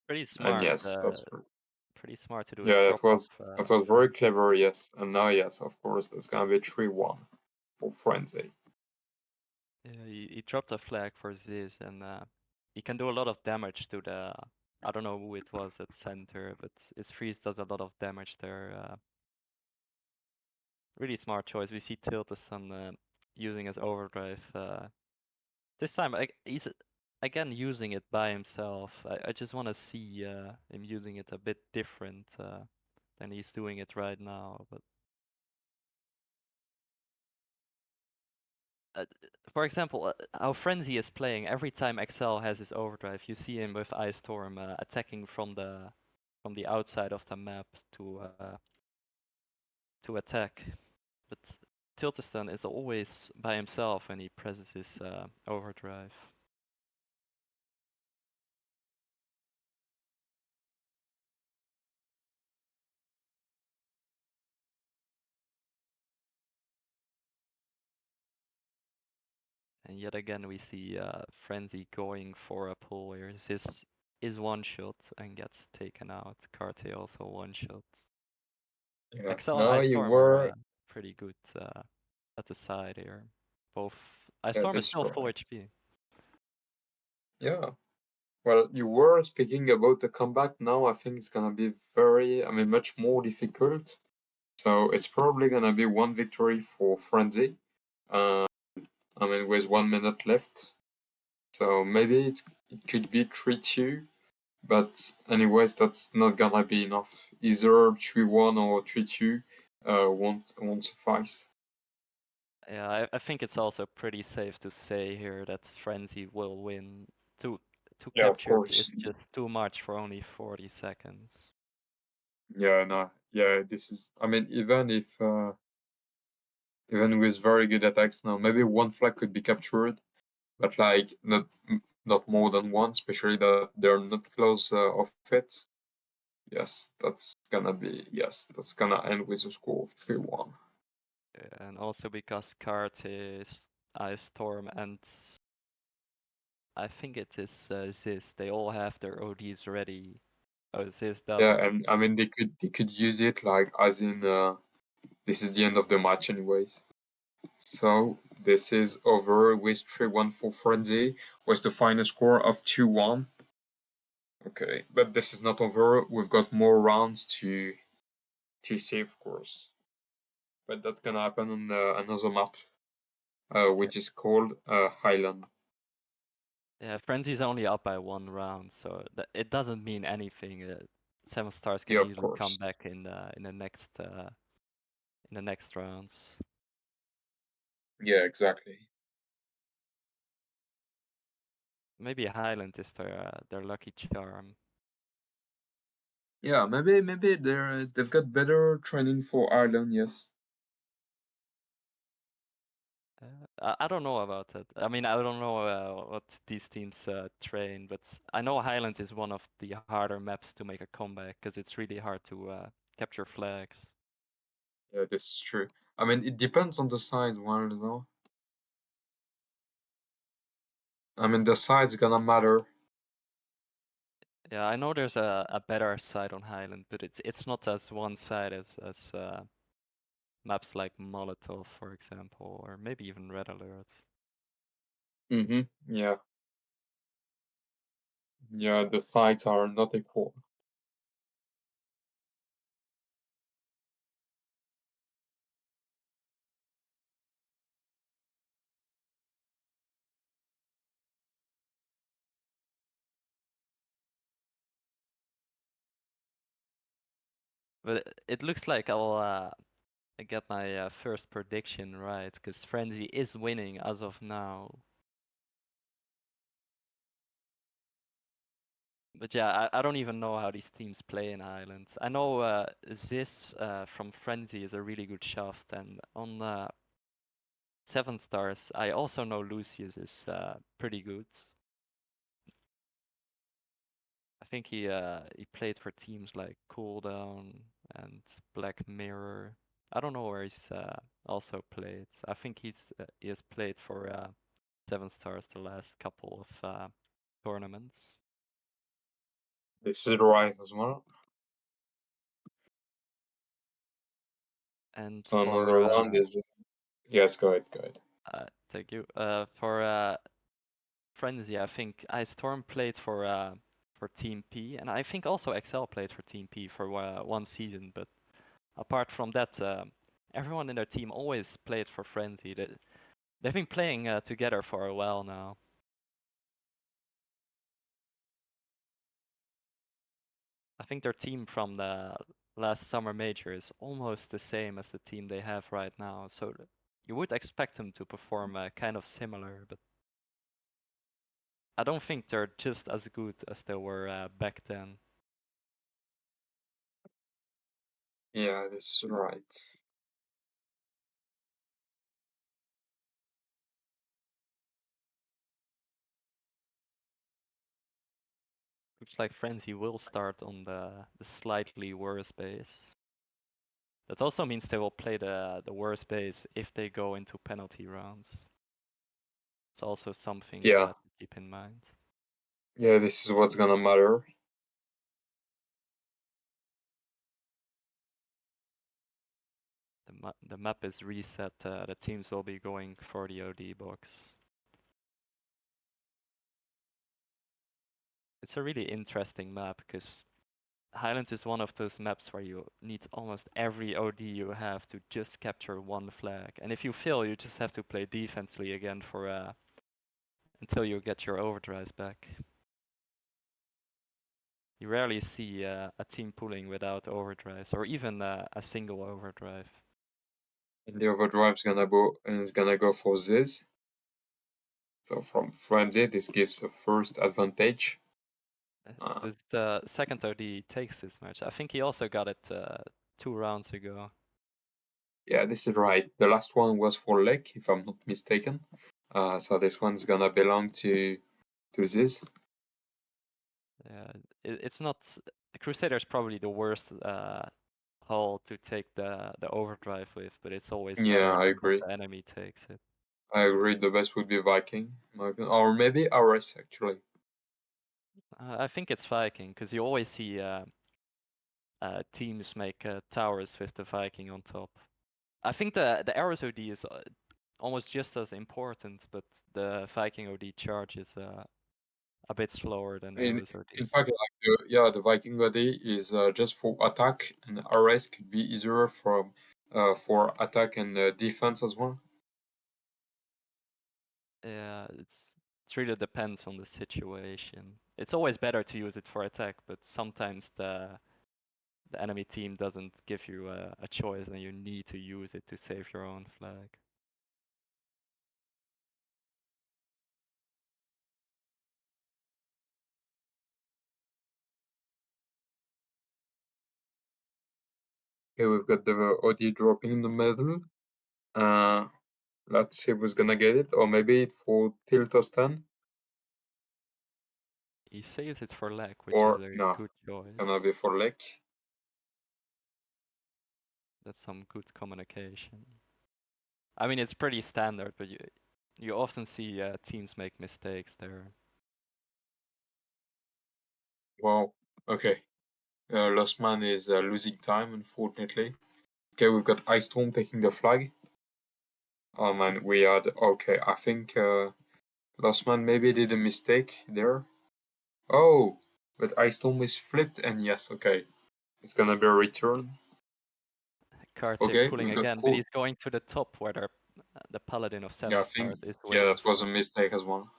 Pretty and smart. yes, Pretty smart to do a yeah, drop off that was very flag. clever. Yes, and now yes, of course, there's gonna be 3-1 for Frenzy. Yeah, he dropped a flag for Ziz, and he can do a lot of damage to the. I don't know who it was at center, but his freeze does a lot of damage there. Really smart choice. We see Tilteson using his overdrive. This time he's again using it by himself. I just want to see him using it a bit different than he's doing it right now. But For example, how Frenzy is playing, every time Excel has his overdrive, you see him with Ice Storm attacking from the outside of the map to attack. But Tiltistan is always by himself when he presses his overdrive. And yet again, we see Frenzy going for a pull here. This is one shot and gets taken out. Carte also one shot. Yeah. Excel and No, Ice you Storm are were. pretty good at the side here. Both Ice Yeah, Storm is that's still full right. HP. Yeah. Well, you were speaking about the comeback. Now I think it's gonna be very, I mean, much more difficult. So it's probably gonna be one victory for Frenzy. Uh, I mean, with 1 minute left. So maybe it could be 3-2. But anyways, that's not gonna be enough. Either 3-1 or 3-2 won't suffice. Yeah, I think it's also pretty safe to say here that Frenzy will win. Two Yeah, of captures is course. just too much for only 40 seconds. Yeah, no. Yeah, this is. I mean, even with very good attacks now, maybe one flag could be captured, but like not more than one, especially that they're not close of it. That's gonna end with a score of 3-1. And also because Carte is Ice Storm and I think it is Ziz. They all have their ODs ready. Oh, Ziz Yeah, doesn't. and I mean they could use it like as in this is the end of the match anyways. So this is over with 3-1 for Frenzy, with the final score of 2-1. Okay, but this is not over. We've got more rounds to see, of course. But that's gonna happen on another map, which is called Highland. Yeah, Frenzy's only up by 1 round, so it doesn't mean anything. Seven Stars can Yeah, of easily come course. back in the next rounds. Yeah, exactly. Maybe Highland is their lucky charm. Yeah, maybe they've got better training for Ireland. Yes. I don't know about that. I mean, I don't know what these teams train, but I know Highland is one of the harder maps to make a comeback because it's really hard to capture flags. Yeah, this is true. I mean, it depends on the side, well, you know. I mean, the side's gonna matter. Yeah, I know there's a better side on Highland, but it's not as one-sided as maps like Molotov, for example, or maybe even Red Alert. Mm-hmm. Yeah. Yeah, the sides are not equal. But it looks like I'll get my first prediction right, because Frenzy is winning as of now. But yeah, I don't even know how these teams play in Ireland. I know Ziz from Frenzy is a really good shaft, and on Seven Stars, I also know Lucius is pretty good. I think he played for teams like Cooldown and Black Mirror. I don't know where he's also played. I think he has played for Seven Stars the last couple of tournaments. This is right as well. And So for another round is yes. Go ahead. Go ahead. thank you. For Frenzy, I think Ice Storm played for Team P, and I think also Excel played for Team P for one season. But apart from that, everyone in their team always played for Frenzy. They've been playing together for a while now. I think their team from the last summer major is almost the same as the team they have right now. So you would expect them to perform kind of similar, but I don't think they're just as good as they were back then. Yeah, that's right. Looks like Frenzy will start on the slightly worse base. That also means they will play the worst base if they go into penalty rounds. It's also something Yeah, to keep in mind. yeah, this is what's gonna matter. The map is reset. The teams will be going for the OD box. It's a really interesting map because Highland is one of those maps where you need almost every OD you have to just capture one flag. And if you fail, you just have to play defensively again for until you get your overdrives back. You rarely see a team pulling without overdrives or even a single overdrive. And the overdrive's gonna go for Ziz. So from Frenzy, this gives the first advantage. Does the second OD takes this match? I think he also got it 2 rounds ago. Yeah, this is right. The last one was for Lek, if I'm not mistaken. So this one's gonna belong to Ziz. Yeah, it's not. Crusader's probably the worst hull to take the overdrive with, but it's always Yeah, better I than that agree. the enemy takes it. I agree. The best would be Viking, in my opinion. Or maybe RS actually. I think it's Viking because you always see teams make towers with the Viking on top. I think the Arrows OD is almost just as important, but the Viking OD charge is a bit slower than the In Arrows OD. in fact, like the Viking body is just for attack, and RS could be easier for attack and defense as well. Yeah, it really depends on the situation. It's always better to use it for attack, but sometimes the enemy team doesn't give you a choice and you need to use it to save your own flag. Okay, we've got the OD dropping in the middle. Uh, let's see who's gonna get it, or maybe it for Tiltostan, He saves it for lag, which is or a no, good gonna choice. be for Lek. That's some good communication. I mean, it's pretty standard, but you often see teams make mistakes there. Wow. Okay. Lost Man is losing time, unfortunately. Okay, we've got Ice Storm taking the flag. Oh man, we had okay. I think Lost Man maybe did a mistake there. Oh, but Ice Storm is flipped, and yes, okay, it's gonna be a return. Karte Okay, pulling we've got again, but cool. he's going to the top where the Paladin of Yeah, I 7 think stars is yeah, waiting that was for a him. mistake as well.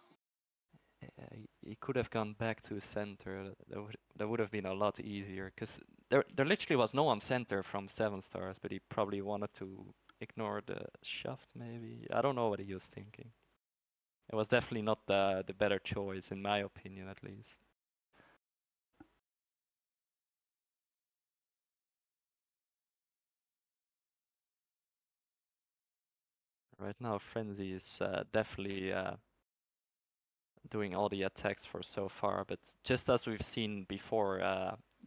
He could have gone back to center. That would have been a lot easier because there literally was no one center from 7 stars, but he probably wanted to ignore the shaft. Maybe I don't know what he was thinking. It was definitely not the better choice in my opinion, at least. Right now, Frenzy is definitely doing all the attacks for so far, but just as we've seen before,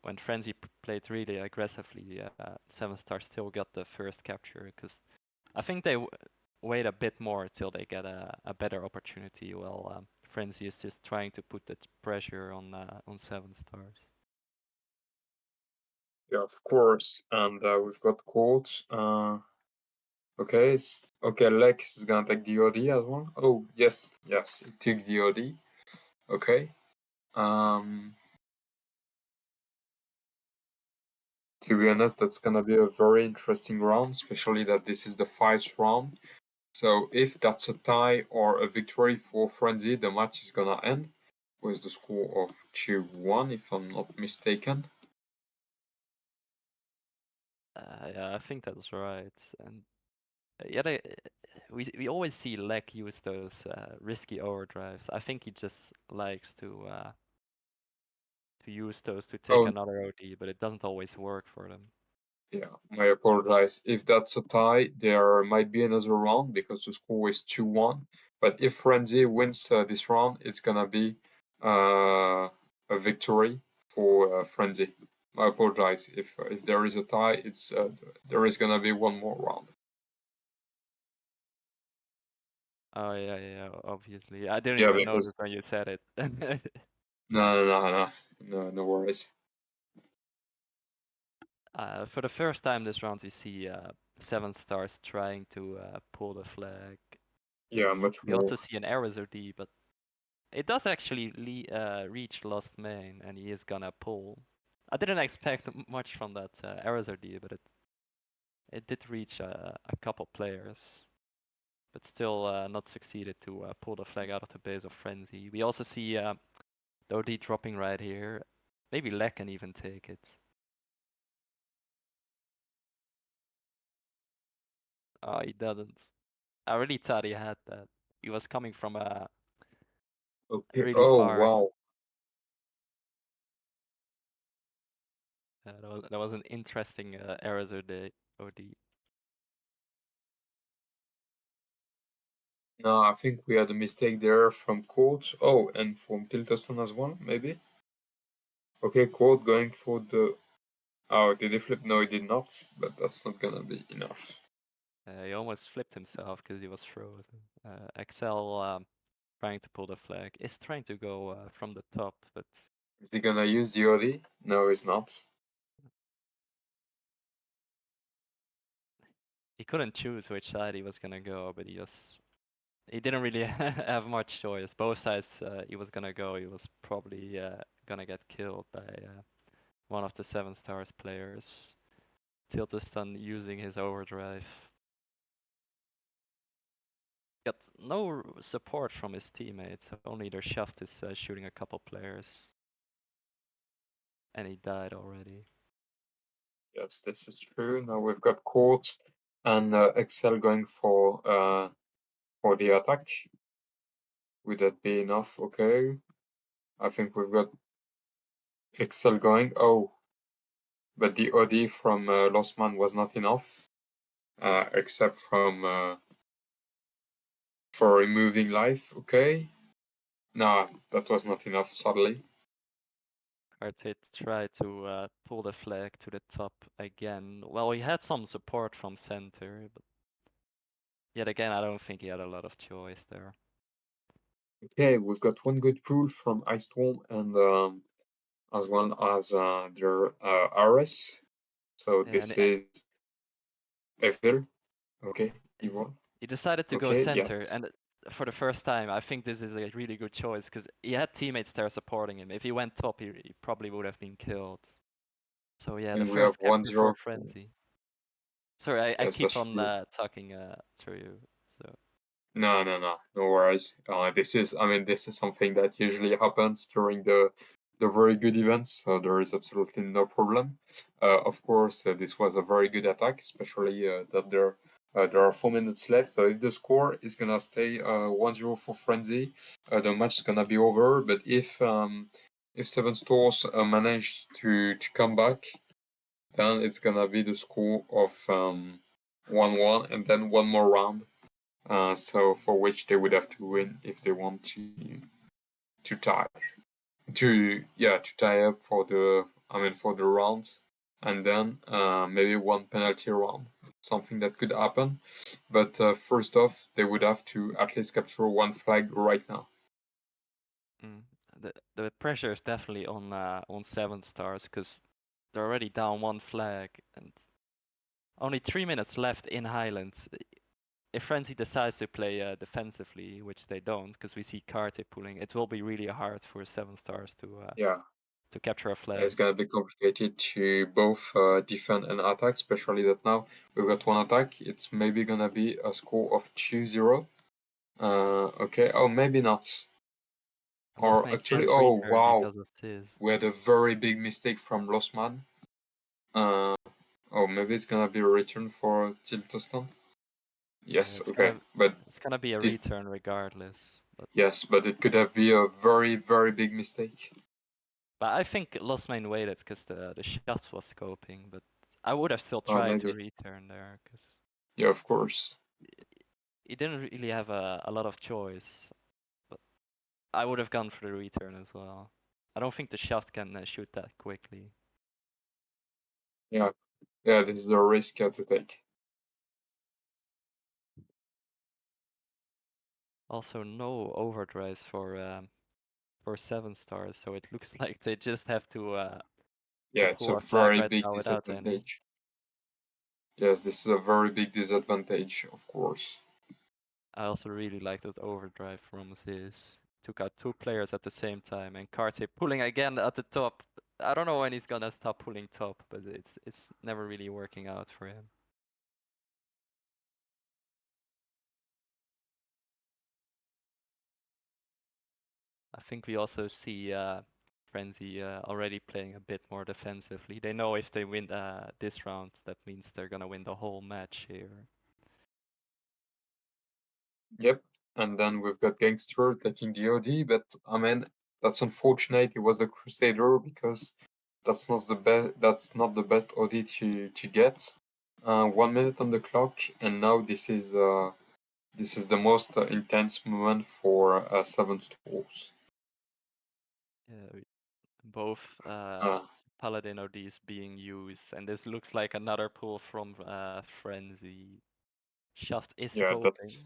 when Frenzy played really aggressively, 7 Star still got the first capture, because I think they wait a bit more till they get a better opportunity, while Frenzy is just trying to put that pressure on 7 Stars. Yeah, of course, and we've got Court. Okay, okay. Lex is gonna take the OD as well. Oh yes, yes, he took the OD. Okay. Um, to be honest, that's gonna be a very interesting round, especially that this is the 5th round. So if that's a tie or a victory for Frenzy, the match is gonna end with the score of 2-1, if I'm not mistaken. Yeah, I think that's right. And Yeah, we always see Lek use those risky overdrives. I think he just likes to use those to take Oh, another OD, but it doesn't always work for them. yeah, I apologize. If that's a tie, there might be another round because the score is 2-1. But if Frenzy wins this round, it's gonna be a victory for Frenzy. I apologize. If there is a tie, it's there is gonna be one more round. Oh yeah, obviously. I didn't Yeah, even notice because when you said it. no worries. For the first time this round, we see 7 stars trying to pull the flag. Yeah, much We more. also see an Ares OD, but it does actually reach Lost Main, and he is gonna pull. I didn't expect much from that Ares OD, but it did reach a couple players, but still not succeeded to pull the flag out of the base of Frenzy. We also see the OD dropping right here. Maybe Lek can even take it. Oh, he doesn't. I really thought he had that. He was coming from Okay. really Oh far. wow. That was an interesting Ares OD. No, I think we had a mistake there from Court. Oh, and from Tilterson as well, maybe. Okay, Court going for the. Oh, did he flip? No, he did not. But that's not gonna be enough. He almost flipped himself because he was frozen. Excel trying to pull the flag is trying to go from the top, but Is he gonna use the OD? No, he's not. he couldn't choose which side he was gonna go. But he didn't really have much choice. Both sides he was gonna go, he was probably gonna get killed by one of the 7 stars players. Tilteston using his overdrive. Got no support from his teammates, only their shaft is shooting a couple players. And he died already. Yes, this is true. Now we've got Court and Excel going for the attack. Would that be enough? Okay. I think we've got Excel going. Oh, but the OD from Lostman was not enough, except from for removing life. Okay. Nah, that was not enough, sadly. Kartit tried to pull the flag to the top again. Well, he had some support from center, but yet again, I don't think he had a lot of choice there. Okay, we've got one good pull from Ice Storm and as well as their RS. So this And is Evil. Okay, Evil. he decided to go Okay, center, yes. and for the first time, I think this is a really good choice because he had teammates there supporting him. If he went top, he probably would have been killed. So yeah, the And we have first capture for 1-0. Frenzy. Sorry, I Yes, keep that's on true. talking through you. So No worries. This is something that usually happens during the very good events, so there is absolutely no problem. Of course, this was a very good attack, especially that there are 4 minutes left. So if the score is gonna stay 1-0 for Frenzy, the match is gonna be over. But if 7 stores manage to come back, then it's gonna be the score of 1-1, and then one more round. So for which they would have to win if they want to tie to tie up for the rounds, and then maybe one penalty round, something that could happen. But first off, they would have to at least capture one flag right now. mm, the pressure is definitely on 7 stars because they're already down 1 flag and only 3 minutes left in Highlands. If Frenzy decides to play defensively, which they don't, because we see Karte pulling, it will be really hard for 7 stars Yeah, to capture a it's flag. gonna be complicated to both defend and attack, especially that now we've got one attack. It's maybe gonna be a score of 2-0. Okay. Oh, maybe not. Lost Or Man actually, can't oh return wow, because of this. we had a very big mistake from Lostman. Oh, maybe it's gonna be a return for Tiltostan. Yes, it's okay, but it's gonna be a this, return regardless. yes, but it could have been a very, very big mistake. But I think Lost Main waited because the shot was scoping, but I would have still tried to Maybe. return there because Yeah, of course. he didn't really have a lot of choice. But I would have gone for the return as well. I don't think the shot can shoot that quickly. Yeah, yeah, this is the risk you have to take. Also, no overdrives for 7 stars, so it looks like they just have to Yeah, it's pull a a flag very right big now without any. disadvantage. Yes, this is a very big disadvantage, of course. I also really like that overdrive from Sis. Took out 2 players at the same time, and Karte pulling again at the top. I don't know when he's gonna stop pulling top, but it's never really working out for him. I think we also see Frenzy already playing a bit more defensively. They know if they win this round, that means they're gonna win the whole match here. Yep. And then we've got Gangster taking the OD, but I mean that's unfortunate. It was the Crusader because that's not the best. That's not the best OD to get. 1 minute on the clock, and now this is the most intense moment for 7 stores. Yeah, both Uh, Paladin ODs being used, and this looks like another pull from Frenzy. Shaft is yeah, scoping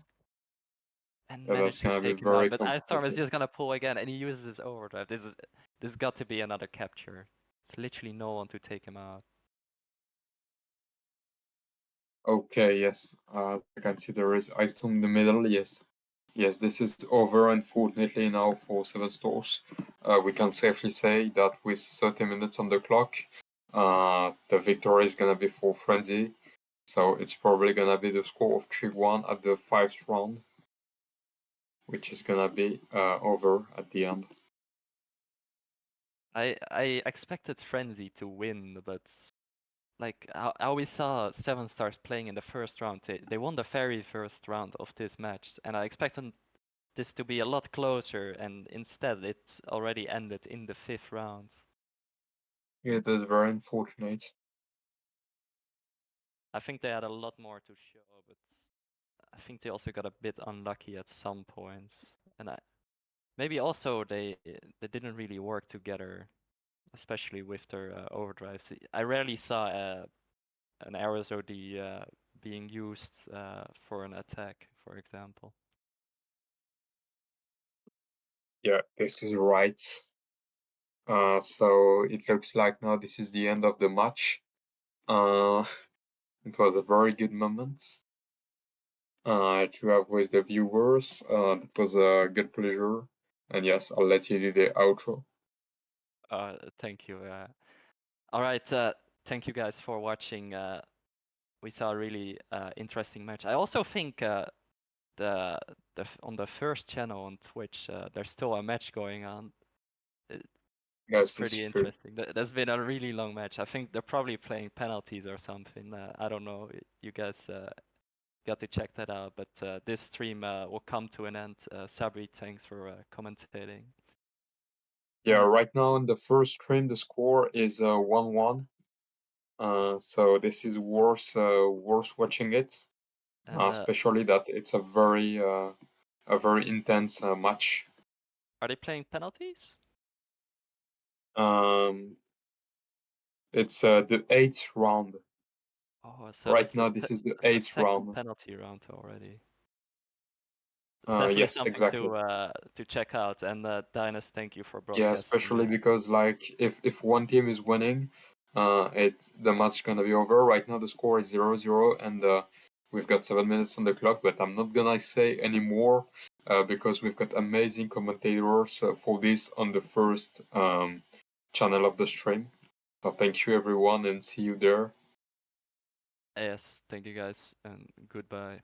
and that's managed to gonna be take him out, very but Icestorm is complicated. just gonna pull again, and he uses his overdrive. This got to be another capture. It's literally no one to take him out. Okay, yes, I can see there is Ice Tomb in the middle. Yes, yes, this is over. Unfortunately, now for 7 stores, we can safely say that with 30 minutes on the clock, the victory is gonna be for Frenzy. So it's probably gonna be the score of 3-1 at the 5th round, which is gonna be over at the end. I expected Frenzy to win, but like how we saw 7 stars playing in the first round, they won the very first round of this match, and I expected this to be a lot closer, and instead it already ended in the 5th round. Yeah, that's very unfortunate. I think they had a lot more to show, but I think they also got a bit unlucky at some points, and maybe also they didn't really work together, especially with their overdrives. I rarely saw an Arrows OD being used for an attack, for example. Yeah, this is right. So it looks like now this is the end of the match. Uh, it was a very good moment to have with the viewers. It was a good pleasure. And yes, I'll let you do the outro. Thank you. All right, thank you guys for watching. We saw a really interesting match. I also think the on the first channel on Twitch, there's still a match going on. It's Yes, this pretty is true. interesting. There's been a really long match. I think they're probably playing penalties or something. I don't know. You guys got to check that out. But this stream will come to an end. Sabri, thanks for commentating. Yeah, And right now in the first stream, the score is 1-1. So this is worth watching it, especially that it's a very intense match. are they playing penalties? Um, it's the 8th round. Oh, so Right now, this is the that's the 8th second round. penalty round already. It's definitely Yes, something exactly. to check out. And Dynus, thank you for Yeah, broadcasting. especially because like if one team is winning, the match gonna be over. Right now the score is 0-0, and we've got 7 minutes on the clock. But I'm not gonna say any more because we've got amazing commentators for this on the first channel of the stream. So thank you everyone, and see you there. Yes, thank you guys, and goodbye.